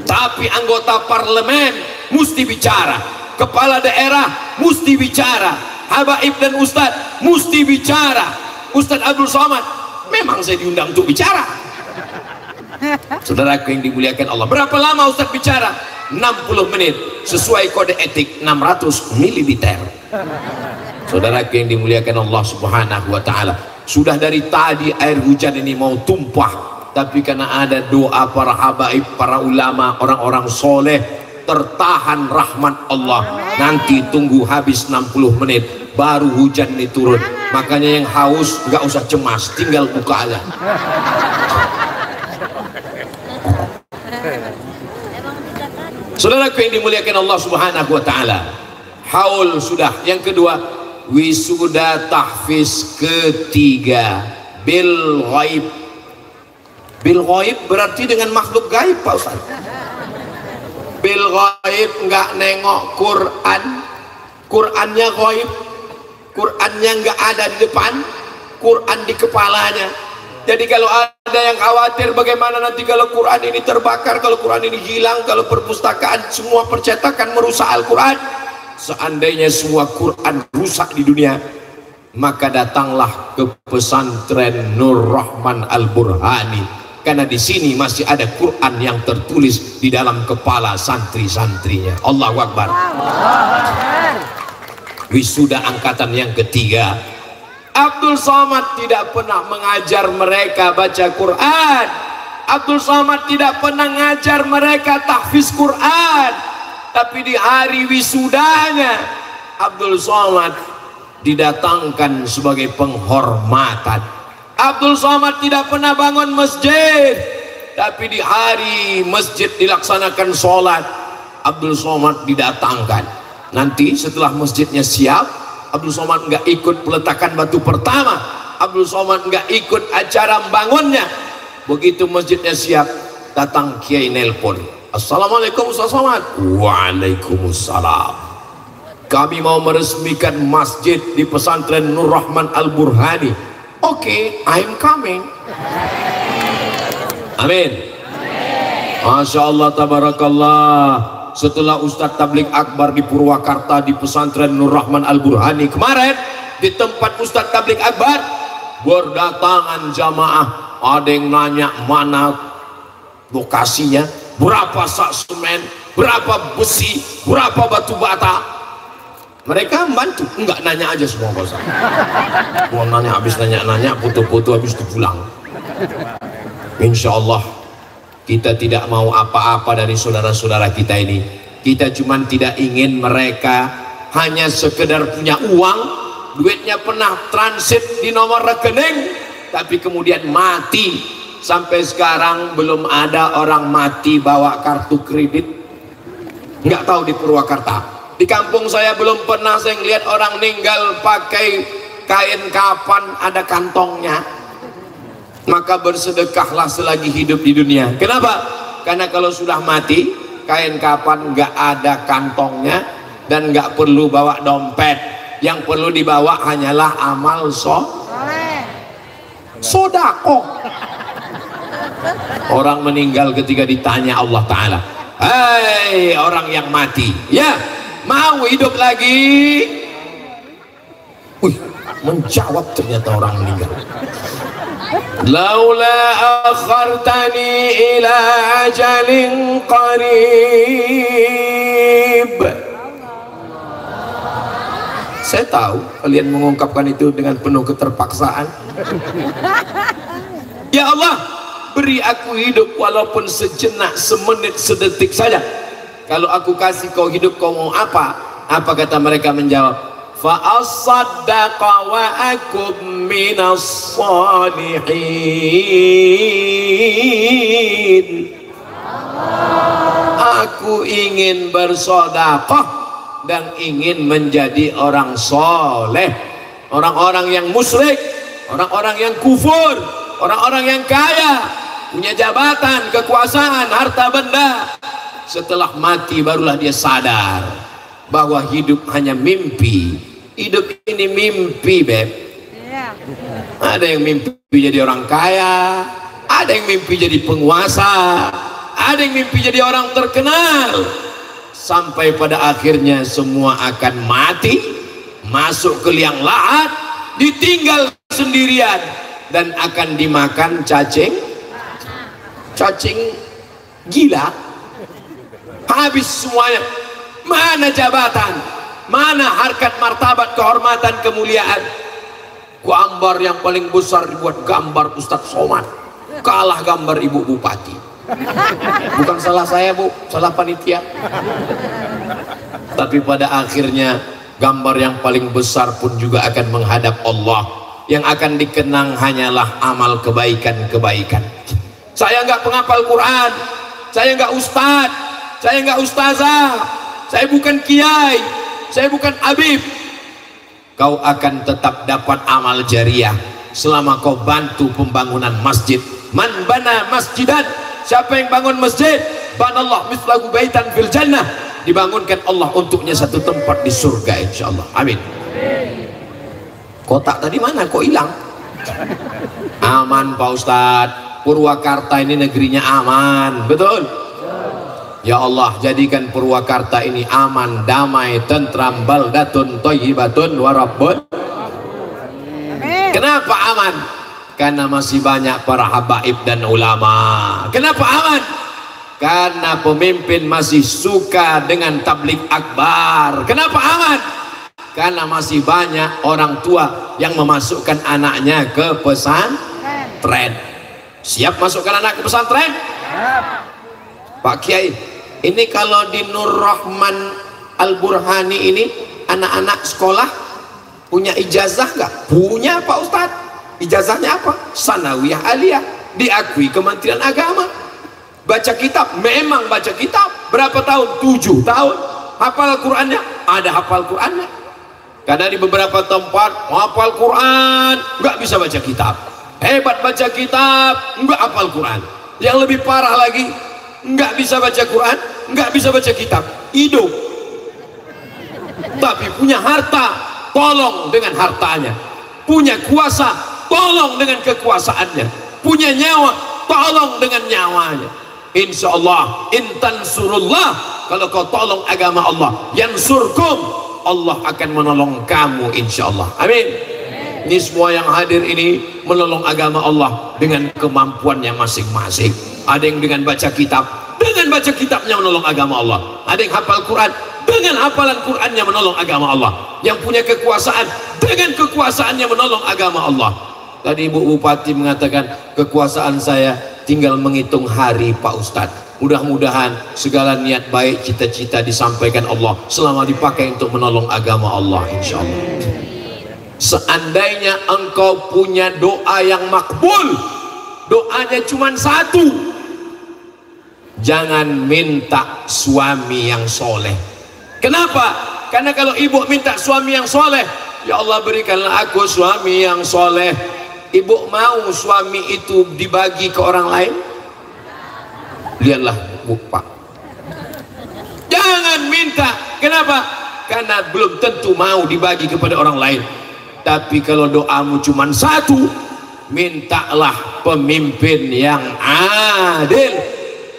Speaker 1: Tapi anggota parlemen mesti bicara, kepala daerah mesti bicara, habaib dan ustadz mesti bicara. Ustadz Abdul Somad memang saya diundang untuk bicara. Saudaraku yang dimuliakan Allah, berapa lama ustadz bicara? 60 menit sesuai kode etik 600 ml. Saudaraku yang dimuliakan Allah Subhanahu wa taala, sudah dari tadi air hujan ini mau tumpah, tapi karena ada doa para habaib, para ulama, orang-orang soleh, tertahan rahmat Allah. Nanti tunggu habis 60 menit baru hujan ini turun. Makanya yang haus nggak usah cemas, tinggal buka aja. Saudaraku yang dimuliakan Allah Subhanahu wa taala, haul sudah. Yang kedua, wisuda tahfiz ketiga bil ghaib. Bil ghaib berarti dengan makhluk gaib Pak Ustaz. Bil ghaib nggak nengok Quran, Qurannya ghaib, Qurannya nggak ada di depan, Quran di kepalanya. Jadi kalau ada yang khawatir bagaimana nanti kalau Quran ini terbakar, kalau Quran ini hilang, kalau perpustakaan semua percetakan merusak Al-Quran, seandainya semua Quran rusak di dunia, maka datanglah ke pesantren Nur Rahman Al-Burhani, karena di sini masih ada Quran yang tertulis di dalam kepala santri-santrinya. Allahu Akbar. Wisuda angkatan yang ketiga, Abdul Somad tidak pernah mengajar mereka baca Quran. Abdul Somad tidak pernah mengajar mereka tahfiz Quran. Tapi di hari wisudanya, Abdul Somad didatangkan sebagai penghormatan. Abdul Somad tidak pernah bangun masjid, tapi di hari masjid dilaksanakan sholat, Abdul Somad didatangkan. Nanti setelah masjidnya siap, Abdul Somad nggak ikut peletakan batu pertama, Abdul Somad nggak ikut acara membangunnya. Begitu masjidnya siap, datang Kiai nelpon, Assalamualaikum Ustaz Somad. Waalaikumsalam. Kami mau meresmikan masjid di pesantren Nur Rahman Al-Burhani. Oke, I'm coming. Amin. Masya Allah, tabarakallah. Setelah Ustadz Tablik Akbar di Purwakarta di pesantren Nur Rahman Al-Burhani kemarin, di tempat Ustadz Tablik Akbar berdatangan jamaah. Ada yang nanya mana lokasinya, berapa sak semen, berapa besi, berapa batu bata. Mereka membantu, enggak nanya aja semua Pak Ustaz. Mau nanya, habis nanya-nanya, foto-foto, habis itu pulang. Insya Allah kita tidak mau apa-apa dari saudara-saudara kita ini. Kita cuma tidak ingin mereka hanya sekedar punya uang, duitnya pernah transit di nomor rekening, tapi kemudian mati. Sampai sekarang belum ada orang mati bawa kartu kredit. Nggak tahu di Purwakarta. Di kampung saya belum pernah saya lihat orang meninggal pakai kain kapan ada kantongnya. Maka bersedekahlah selagi hidup di dunia. Kenapa? Karena kalau sudah mati, kain kapan nggak ada kantongnya dan nggak perlu bawa dompet. Yang perlu dibawa hanyalah amal sodako. Orang meninggal ketika ditanya Allah Ta'ala, hei orang yang mati, ya mau hidup lagi? Wih, menjawab ternyata orang meninggal. Laula akhartani ila ajalin qarib. Saya tahu kalian mengungkapkan itu dengan penuh keterpaksaan. Ya Allah, beri aku hidup walaupun sejenak, semenit, sedetik saja. Kalau aku kasih kau hidup, kau mau apa? Apa kata mereka menjawab? Fa asaddaqa wa akum minas salihin. Aku ingin bersedekah dan ingin menjadi orang soleh. Orang-orang yang musyrik, orang-orang yang kufur, orang-orang yang kaya, punya jabatan, kekuasaan, harta benda, setelah mati barulah dia sadar bahwa hidup hanya mimpi. Hidup ini mimpi, beb. Ada yang mimpi jadi orang kaya, ada yang mimpi jadi penguasa, ada yang mimpi jadi orang terkenal. Sampai pada akhirnya semua akan mati, masuk ke liang lahat, ditinggal sendirian, dan akan dimakan cacing gila. Habis semuanya. Mana jabatan, mana harkat martabat, kehormatan, kemuliaan. Gambar yang paling besar dibuat gambar Ustadz Somad, kalah gambar ibu bupati. Bukan salah saya bu, salah panitia. Tapi pada akhirnya gambar yang paling besar pun juga akan menghadap Allah. Yang akan dikenang hanyalah amal kebaikan-kebaikan. Saya nggak penghafal Quran, saya nggak ustadz, saya nggak ustazah, saya bukan kiai, saya bukan habib. Kau akan tetap dapat amal jariah selama kau bantu pembangunan masjid. Man bana masjidan, siapa yang bangun masjid, banallah mislahu baitan fil jannah, dibangunkan Allah untuknya satu tempat di surga insyaallah. Amin. Kotak tadi mana kok hilang? Aman Pak Ustadz, Purwakarta ini negerinya aman, betul? Ya Allah, jadikan Purwakarta ini aman, damai, tentram, baldatun, thayyibatun, warabbun. Kenapa aman? Karena masih banyak para habaib dan ulama. Kenapa aman? Karena pemimpin masih suka dengan tablik akbar. Kenapa aman? Karena masih banyak orang tua yang memasukkan anaknya ke pesantren. Siap masukkan anak ke pesantren? Pak Kiai, ini kalau di Nur Rahman Al-Burhani ini anak-anak sekolah punya ijazah nggak? Punya Pak Ustadz. Ijazahnya apa? Sanawiyah aliyah, diakui Kementerian Agama. Baca kitab, memang baca kitab. berapa tahun? 7 tahun. Hafal Qurannya? Ada hafal Qurannya. Karena di beberapa tempat hafal Quran nggak bisa baca kitab, hebat baca kitab nggak hafal Quran. Yang lebih parah lagi, nggak bisa baca Quran, nggak bisa baca kitab, hidup tapi punya harta, tolong dengan hartanya, punya kuasa, tolong dengan kekuasaannya, punya nyawa, tolong dengan nyawanya. Insya Allah, intan surullah, kalau kau tolong agama Allah, yansurkum, Allah akan menolong kamu insya Allah. Amin. Ini semua yang hadir ini menolong agama Allah dengan kemampuannya masing-masing. Ada yang dengan baca kitab, dengan baca kitabnya menolong agama Allah. Ada yang hafal Quran, dengan hafalan Qurannya menolong agama Allah. Yang punya kekuasaan, dengan kekuasaannya menolong agama Allah. Tadi Ibu Bupati mengatakan, kekuasaan saya tinggal menghitung hari Pak Ustadz. Mudah-mudahan segala niat baik, cita-cita disampaikan Allah selama dipakai untuk menolong agama Allah insya Allah. Seandainya engkau punya doa yang makbul, doanya cuma satu, jangan minta suami yang soleh. Kenapa? Karena kalau ibu minta suami yang soleh, ya Allah berikanlah aku suami yang soleh. Ibu mau suami itu dibagi ke orang lain? Lihatlah Bu Pak, jangan minta. Kenapa? Karena belum tentu mau dibagi kepada orang lain. Tapi kalau doamu cuma satu, mintalah pemimpin yang adil.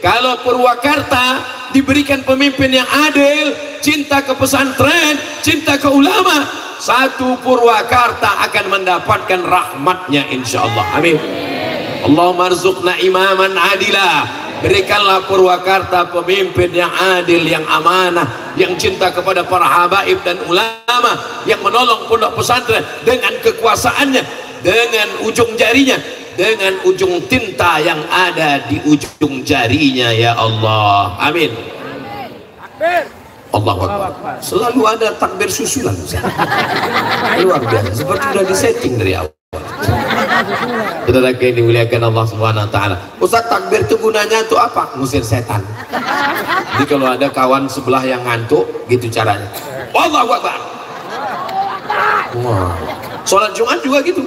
Speaker 1: Kalau Purwakarta diberikan pemimpin yang adil, cinta ke pesantren, cinta ke ulama, satu Purwakarta akan mendapatkan rahmatnya insya Allah. Amin. Allahumma arzuqna imaman adila. Berikanlah Purwakarta pemimpin yang adil, yang amanah, yang cinta kepada para habaib dan ulama, yang menolong pondok pesantren dengan kekuasaannya, dengan ujung jarinya, dengan ujung tinta yang ada di ujung jarinya ya Allah. Amin. Allahu Akbar. Selalu ada takbir susulan. Luar biasa, seperti sudah disetting dari awal. Saudara yang dimuliakan Allah Subhanahu wa taala. Ustaz, takbir itu gunanya untuk apa? Ngusir setan. Jadi kalau ada kawan sebelah yang ngantuk, gitu caranya. Allahu Akbar. Wah. Sholat Jumat juga gitu.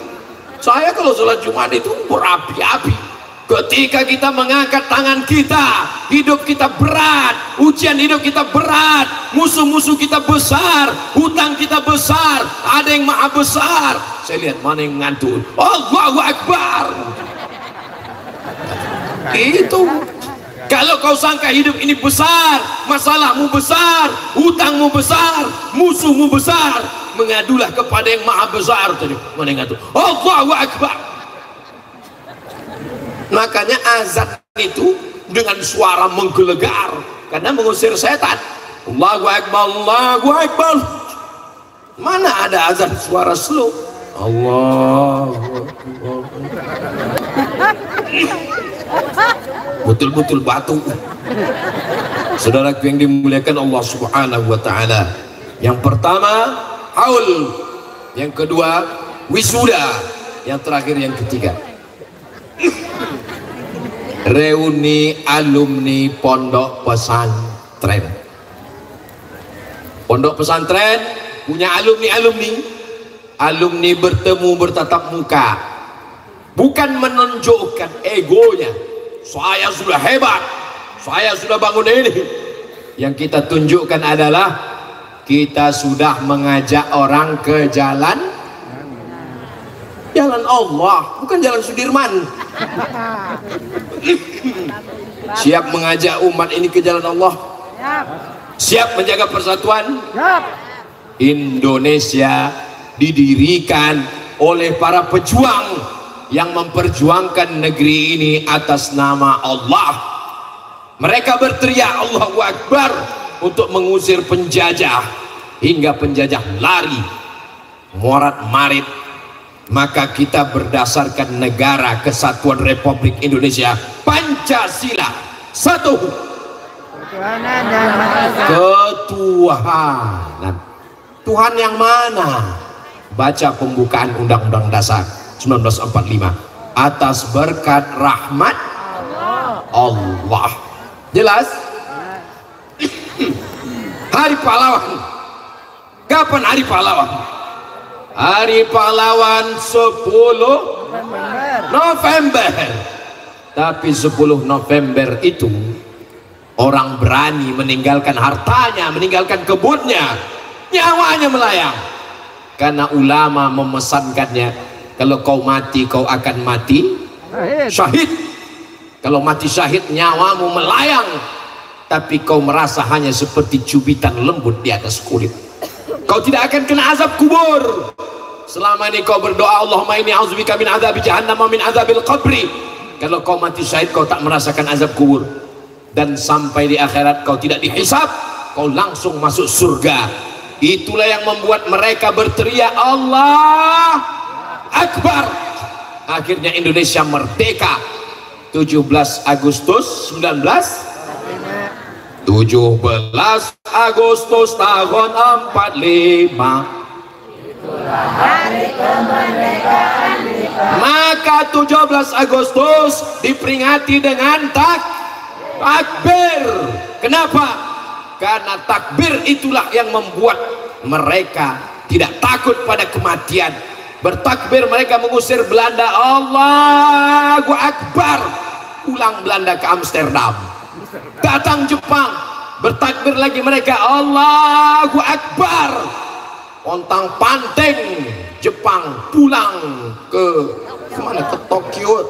Speaker 1: Saya kalau sholat Jumat itu berapi-api. Ketika kita mengangkat tangan kita, hidup kita berat, ujian hidup kita berat, musuh-musuh kita besar, hutang kita besar, ada yang maha besar. Saya lihat mana yang ngantuk. Allahu Akbar. Itu. Kalau kau sangka hidup ini besar, masalahmu besar, hutangmu besar, musuhmu besar, mengadulah kepada yang maha besar. Tadi mana yang ngantuk? Allahu Akbar. Makanya azan itu dengan suara menggelegar karena mengusir setan. Allahu Akbar, Allahu Akbar. Mana ada azan suara slow? Allahu Akbar. Betul-betul batu. Saudara yang dimuliakan Allah Subhanahu wa taala. Yang pertama haul, yang kedua wisuda, yang terakhir yang ketiga reuni alumni pondok pesantren. Pondok pesantren punya alumni bertemu bertatap muka, bukan menunjukkan egonya, saya sudah hebat, saya sudah bangun ini. Yang kita tunjukkan adalah kita sudah mengajak orang ke jalan Allah, bukan jalan Sudirman. Siap mengajak umat ini ke jalan Allah, siap menjaga persatuan. Indonesia didirikan oleh para pejuang yang memperjuangkan negeri ini atas nama Allah. Mereka berteriak Allahu Akbar untuk mengusir penjajah, hingga penjajah lari morat-marit. Maka kita berdasarkan Negara Kesatuan Republik Indonesia Pancasila, satu ketuhanan. Tuhan yang mana? Baca pembukaan Undang-Undang Dasar 1945. Atas berkat rahmat Allah. Jelas? Hari pahlawan. Kapan hari pahlawan? Hari pahlawan 10 November. Tapi 10 November itu orang berani meninggalkan hartanya, meninggalkan kebunnya, nyawanya melayang. Karena ulama memesankannya, kalau kau mati kau akan mati syahid. Kalau mati syahid nyawamu melayang, tapi kau merasa hanya seperti cubitan lembut di atas kulit. Kau tidak akan kena azab kubur. Selama ini kau berdoa, Allahumma inni a'udzubika min adzabi jahannam wa min adzabil qabri. Kalau kau mati syahid kau tak merasakan azab kubur, dan sampai di akhirat kau tidak dihisab, kau langsung masuk surga. Itulah yang membuat mereka berteriak Allah Akbar. Akhirnya Indonesia merdeka 17 Agustus 17 Agustus tahun 45. Hari kemerdekaan. Maka 17 Agustus diperingati dengan takbir. Kenapa? Karena takbir itulah yang membuat mereka tidak takut pada kematian. Bertakbir mereka mengusir Belanda. Allahu Akbar. Pulang Belanda ke Amsterdam. Datang Jepang, bertakbir lagi mereka. Allahu Akbar. Pontang panting Jepang pulang ke mana, ke Tokyo,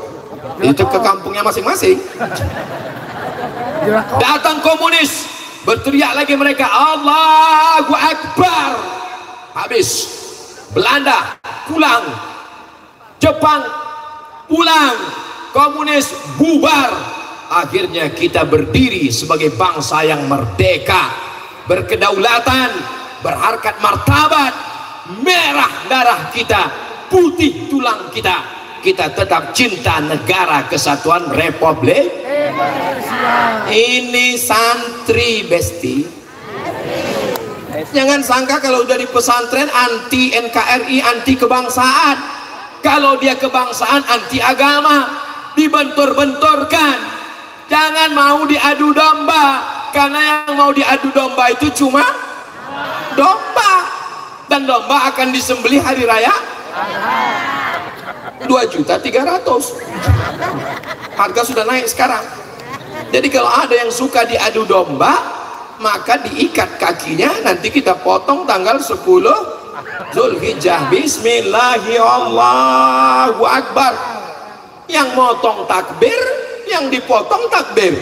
Speaker 1: itu ke kampungnya masing-masing. Datang komunis, berteriak lagi mereka. Allahu Akbar. Habis Belanda pulang, Jepang pulang, komunis bubar. Akhirnya kita berdiri sebagai bangsa yang merdeka, berkedaulatan, berharkat martabat. Merah darah kita, putih tulang kita. Kita tetap cinta negara kesatuan Republik Indonesia. Ini santri besti. Jangan sangka kalau udah di pesantren anti NKRI, anti kebangsaan. Kalau dia kebangsaan, anti agama, dibentur-benturkan. Jangan mau diadu domba, karena yang mau diadu domba itu cuma domba, dan domba akan disembelih hari raya 2.300.000. Harga sudah naik sekarang. Jadi kalau ada yang suka diadu domba, maka diikat kakinya, nanti kita potong tanggal 10 Zulhijjah. Bismillahirrahmanirrahim, Allahu Akbar. Yang motong takbir, yang dipotong takbir.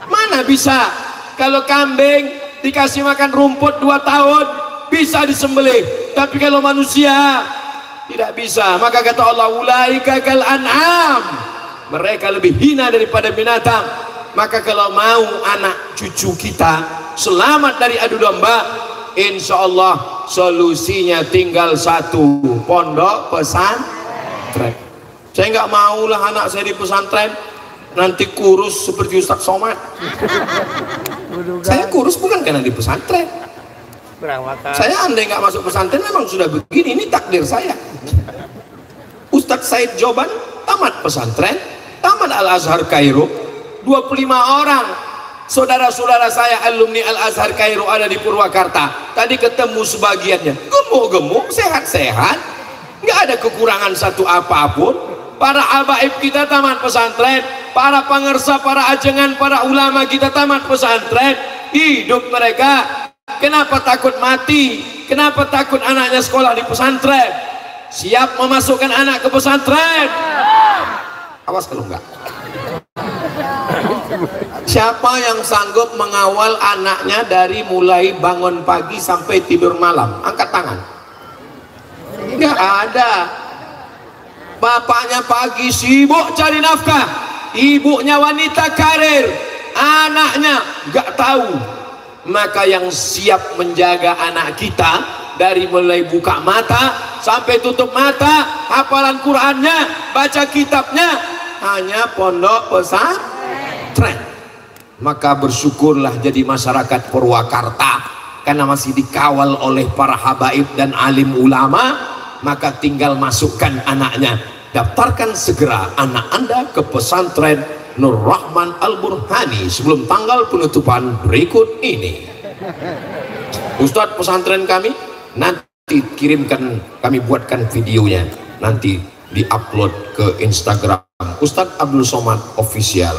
Speaker 1: Mana bisa? Kalau kambing dikasih makan rumput 2 tahun bisa disembelih, tapi kalau manusia tidak bisa. Maka kata Allah, ulaika kal an'am, mereka lebih hina daripada binatang. Maka kalau mau anak cucu kita selamat dari adu domba, insya Allah solusinya tinggal satu, pondok pesantren. Saya nggak maulah anak saya di pesantren nanti kurus seperti Ustaz Somad. Saya kurus bukan karena di pesantren. Saya andai nggak masuk pesantren memang sudah begini. Ini takdir saya. Ustadz Said Joban tamat pesantren, tamat Al-Azhar Kairo. 25 orang saudara-saudara saya alumni Al-Azhar Kairo ada di Purwakarta. Tadi ketemu sebagiannya gemuk-gemuk, sehat-sehat, nggak ada kekurangan satu apapun. Para habaib kita tamat pesantren, para pangersa, para ajengan, para ulama kita tamat pesantren. Hidup mereka, kenapa takut mati? Kenapa takut anaknya sekolah di pesantren? Siap memasukkan anak ke pesantren? Awas kalau enggak. Siapa yang sanggup mengawal anaknya dari mulai bangun pagi sampai tidur malam? Angkat tangan. Enggak ada. Bapaknya pagi sibuk cari nafkah, ibunya wanita karir, anaknya nggak tahu. Maka yang siap menjaga anak kita dari mulai buka mata sampai tutup mata, hafalan Qur'annya, baca kitabnya, hanya pondok pesantren. Maka bersyukurlah jadi masyarakat Purwakarta, karena masih dikawal oleh para habaib dan alim ulama. Maka tinggal masukkan anaknya, daftarkan segera anak Anda ke pesantren Nur Rahman Al-Burhani sebelum tanggal penutupan berikut ini. Ustadz pesantren kami nanti kirimkan, kami buatkan videonya, nanti diupload ke Instagram Ustadz Abdul Somad Official.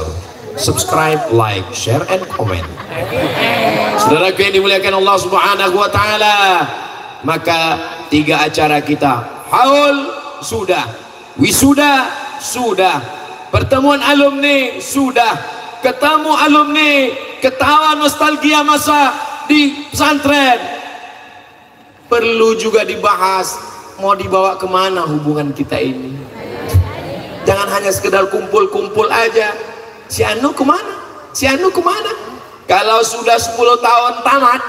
Speaker 1: Subscribe, like, share, and comment. Saudaraku yang dimuliakan Allah Subhanahu wa Ta'ala, maka 3 acara kita, haul sudah, wisuda sudah, pertemuan alumni sudah, ketemu alumni, ketawa nostalgia masa di pesantren, perlu juga dibahas mau dibawa kemana hubungan kita ini. Jangan hanya sekedar kumpul-kumpul aja. Si Anu kemana? Si Anu kemana? Kalau sudah 10 tahun tamat,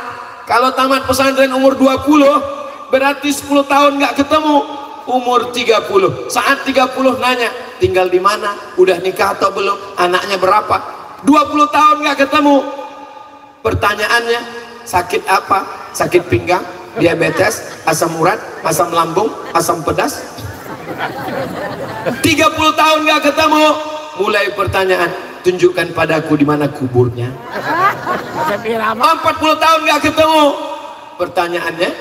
Speaker 1: kalau tamat pesantren umur 20, berarti 10 tahun nggak ketemu. Umur 30, saat 30 nanya, tinggal di mana? Udah nikah atau belum? Anaknya berapa? 20 tahun nggak ketemu. Pertanyaannya, sakit apa? Sakit pinggang, diabetes, asam urat, asam lambung, asam pedas. 30 tahun nggak ketemu, mulai pertanyaan, tunjukkan padaku di mana kuburnya. 40 tahun nggak ketemu, pertanyaannya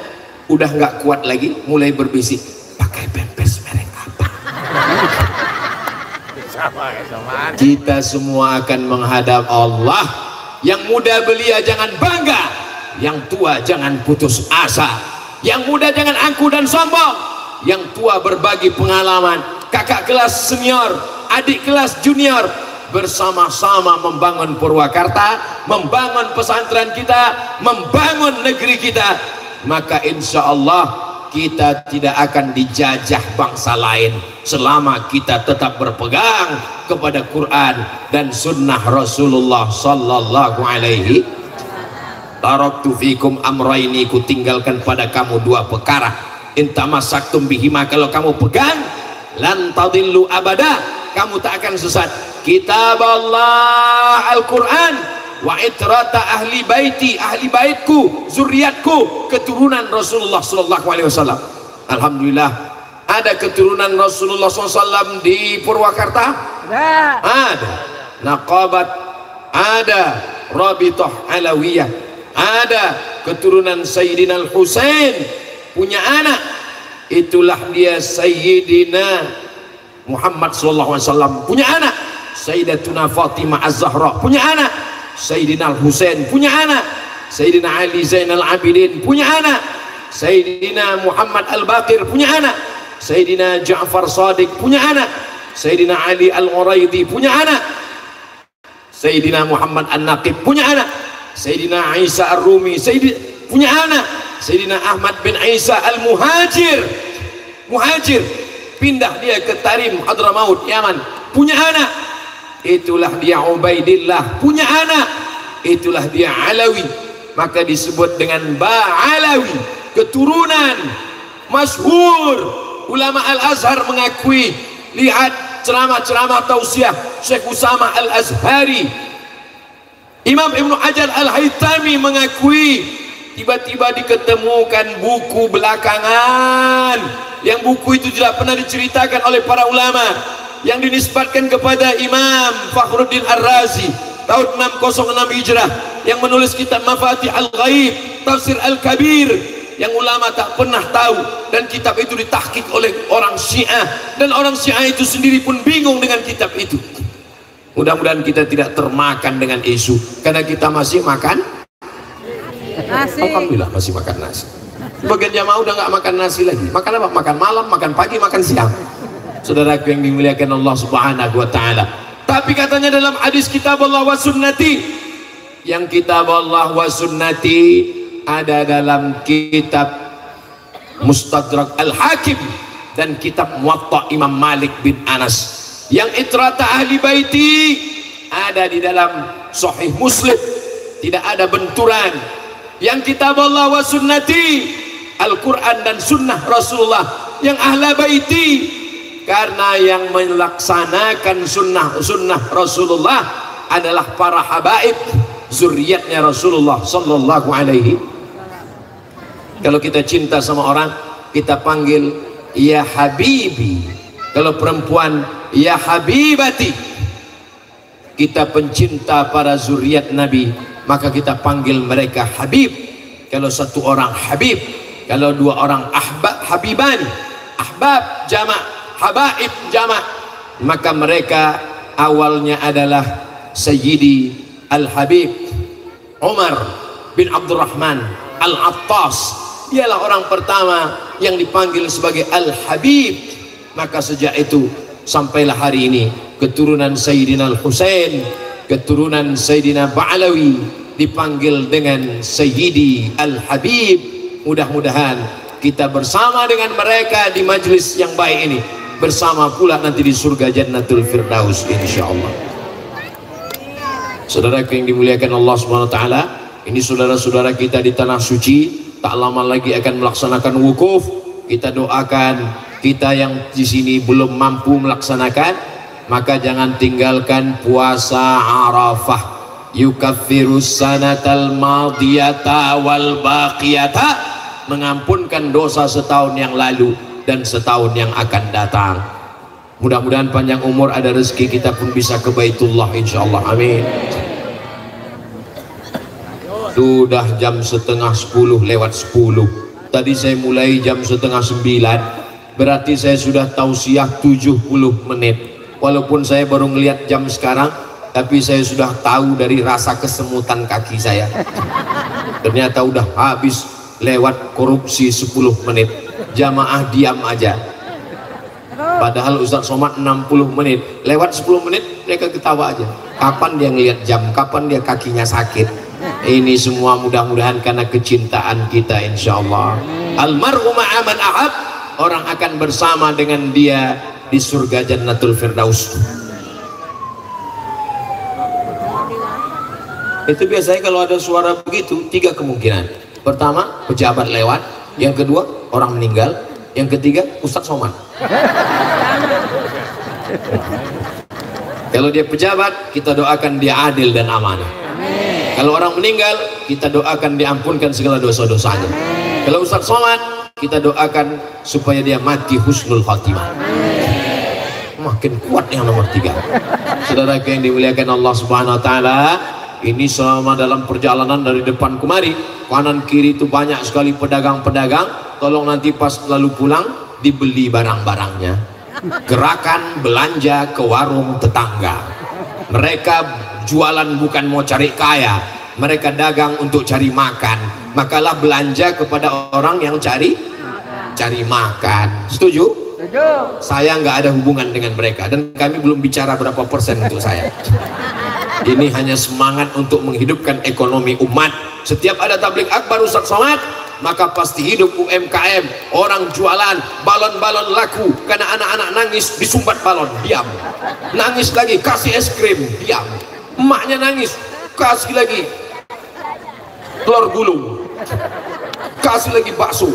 Speaker 1: udah nggak kuat lagi, mulai berbisik, pakai pampers merek apa? Kita semua akan menghadap Allah. Yang muda belia jangan bangga, yang tua jangan putus asa, yang muda jangan angkuh dan sombong, yang tua berbagi pengalaman, kakak kelas senior, adik kelas junior, bersama-sama membangun Purwakarta, membangun pesantren kita, membangun negeri kita. Maka insya Allah kita tidak akan dijajah bangsa lain selama kita tetap berpegang kepada Quran dan sunnah Rasulullah sallallahu alaihi. Taraktu fikum amraini, ku tinggalkan pada kamu 2 perkara, intamasaktum bihima, kalau kamu pegang, lan tadillu abada, kamu tak akan sesat. Kitab Allah Al-Quran, wa itrata ahli baiti, ahli baitku, zuriatku, keturunan Rasulullah sallallahu alaihi wasallam. Alhamdulillah ada keturunan Rasulullah SAW di Purwakarta. Ada Naqabat, ada Rabithah Alawiyah, ada keturunan Sayyidina Al-Husain punya anak, itulah dia Sayyidina Muhammad SAW punya anak, Sayyidatuna Fatimah Az-Zahra punya anak, Sayyidina Al-Husain punya anak, Sayyidina Ali Zainal Abidin punya anak, Sayyidina Muhammad Al-Baqir punya anak, Sayyidina Ja'far Shadiq punya anak, Sayyidina Ali Al-Uraidi punya anak, Sayyidina Muhammad An-Naqib punya anak, Sayyidina Isa Ar-Rumi punya anak, Sayyidina Ahmad bin Isa Al-Muhajir, muhajir, pindah dia ke Tarim Hadramaut Yaman, punya anak, itulah dia Ubaidillah punya anak, itulah dia Alawi, maka disebut dengan Ba'alawi, keturunan masyhur. Ulama Al-Azhar mengakui, lihat ceramah-ceramah tausiah Syekh Usamah Al-Azhari. Imam Ibnu Hajar Al-Haytami mengakui, tiba-tiba diketemukan buku belakangan, yang buku itu tidak pernah diceritakan oleh para ulama, yang dinisbatkan kepada Imam Fakhruddin Ar-Razi tahun 606 Hijrah, yang menulis kitab Mafatih Al-Ghaib, Tafsir Al-Kabir, yang ulama tak pernah tahu, dan kitab itu ditahqiq oleh orang Syiah, dan orang Syiah itu sendiri pun bingung dengan kitab itu. Mudah-mudahan kita tidak termakan dengan isu, karena kita masih makan nasi. Alhamdulillah masih makan nasi. Sebagian jamaah udah nggak makan nasi lagi. Makan apa? Makan malam, makan pagi, makan siang. Saudaraku yang dimuliakan Allah Subhanahu wa Ta'ala. Tapi katanya dalam hadis kitab Allah wa sunnati, yang kitab Allah wa sunnati ada dalam kitab Mustadrak Al-Hakim dan kitab Muwatta Imam Malik bin Anas. Yang itrata ahli baiti ada di dalam Sahih Muslim, tidak ada benturan. Yang kitab Allah wa sunnati, Al-Quran dan sunnah Rasulullah, yang ahli baiti, karena yang melaksanakan sunnah Rasulullah adalah para habaib, zuriatnya Rasulullah sallallahu alaihi. Kalau kita cinta sama orang, kita panggil ya habibi. Kalau perempuan, ya habibati. kita pencinta para zuriat Nabi, maka kita panggil mereka Habib. Kalau satu orang Habib, kalau dua orang Habibani, ahbab jamak, habaib jamak, maka mereka awalnya adalah Sayyidi Al-Habib Umar bin Abdurrahman Al-Attas. Dialah orang pertama yang dipanggil sebagai Al-Habib. Maka sejak itu sampailah hari ini keturunan Sayyidina Al-Husain, keturunan Sayyidina Ba'alawi dipanggil dengan Sayyidi Al-Habib. Mudah-mudahan kita bersama dengan mereka di majelis yang baik ini, bersama pula nanti di surga Jannatul Firdaus insyaallah. Saudara yang dimuliakan Allah Subhanahu wa taala, ini saudara-saudara kita di tanah suci tak lama lagi akan melaksanakan wukuf. Kita doakan, kita yang di sini belum mampu melaksanakan, maka jangan tinggalkan puasa Arafah. Yukaffirus sanatal madiyata wal baqiyata, mengampunkan dosa setahun yang lalu dan setahun yang akan datang. Mudah-mudahan panjang umur, ada rezeki, kita pun bisa ke Baitullah insyaallah, amin. Sudah jam setengah 10 lewat 10. Tadi saya mulai jam setengah 9, berarti saya sudah tausiah 70 menit. Walaupun saya baru ngelihat jam sekarang, tapi saya sudah tahu dari rasa kesemutan kaki saya. Ternyata udah habis lewat korupsi 10 menit. Jamaah diam aja. Padahal Ustaz Somad 60 menit, lewat 10 menit mereka ketawa aja. Kapan dia ngelihat jam, kapan dia kakinya sakit. Ini semua mudah-mudahan karena kecintaan kita insyaallah. Almar'u ma'a man ahab, orang akan bersama dengan dia di surga Jannatul Firdaus. Itu biasanya kalau ada suara begitu, 3 kemungkinan. Pertama, pejabat lewat. Yang kedua, orang meninggal. Yang ketiga, Ustaz Somad. Kalau dia pejabat, kita doakan dia adil dan amanah. Kalau orang meninggal, kita doakan diampunkan segala dosa-dosanya. Kalau Ustaz Somad, kita doakan supaya dia mati husnul khatimah. Makin kuat yang nomor 3. Saudara yang dimuliakan Allah Subhanahu wa taala, ini selama dalam perjalanan dari depan kemari, kanan kiri itu banyak sekali pedagang-pedagang. Tolong nanti pas lalu pulang dibeli barang-barangnya. Gerakan belanja ke warung tetangga. Mereka jualan bukan mau cari kaya, mereka dagang untuk cari makan. Makalah belanja kepada orang yang cari makan. Setuju? Setuju. Saya nggak ada hubungan dengan mereka, dan kami belum bicara berapa persen untuk saya. Ini hanya semangat untuk menghidupkan ekonomi umat. Setiap ada tabligh akbar Ustaz Somad, maka pasti hidup UMKM. Orang jualan balon-balon laku karena anak-anak nangis disumbat balon, diam. Nangis lagi, kasih es krim, diam. Emaknya nangis, kasih lagi telur gulung, kasih lagi bakso,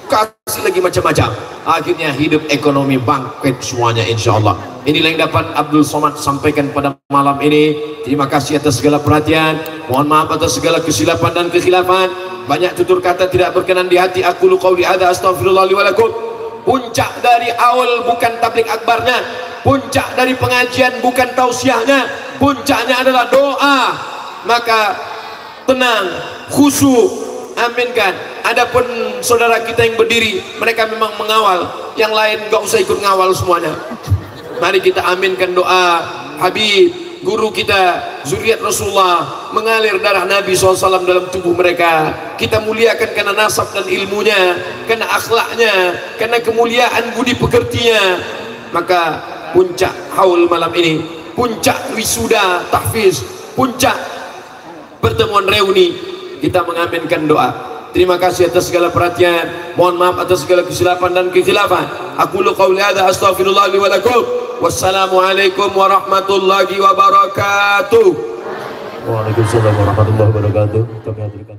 Speaker 1: kasih lagi macam-macam. Akhirnya hidup ekonomi bangkit semuanya insyaallah. Inilah yang dapat Abdul Somad sampaikan pada malam ini. Terima kasih atas segala perhatian, mohon maaf atas segala kesilapan dan kekhilafan. Banyak tutur kata tidak berkenan di hati. Aku lu qauli hadza astaghfirullah li wa lakum. Puncak dari awal bukan tabligh akbarnya, puncak dari pengajian bukan tausiahnya, puncaknya adalah doa. Maka tenang, khusyuk, aminkan. Adapun saudara kita yang berdiri, mereka memang mengawal, yang lain gak usah ikut ngawal semuanya. Mari kita aminkan doa Habib, guru kita, zuriat Rasulullah, mengalir darah Nabi SAW dalam tubuh mereka. Kita muliakan karena nasab dan ilmunya, karena akhlaknya, karena kemuliaan budi pekertinya. Maka puncak haul malam ini, puncak wisuda tahfiz, puncak pertemuan reuni, kita mengaminkan doa. Terima kasih atas segala perhatian, mohon maaf atas segala kesilapan dan kekhilafan. Aku lu qauli hadza astaghfirullah li wa lakum. Wassalamualaikum warahmatullahi wabarakatuh. Waalaikumsalam warahmatullahi wabarakatuh. Kami haturkan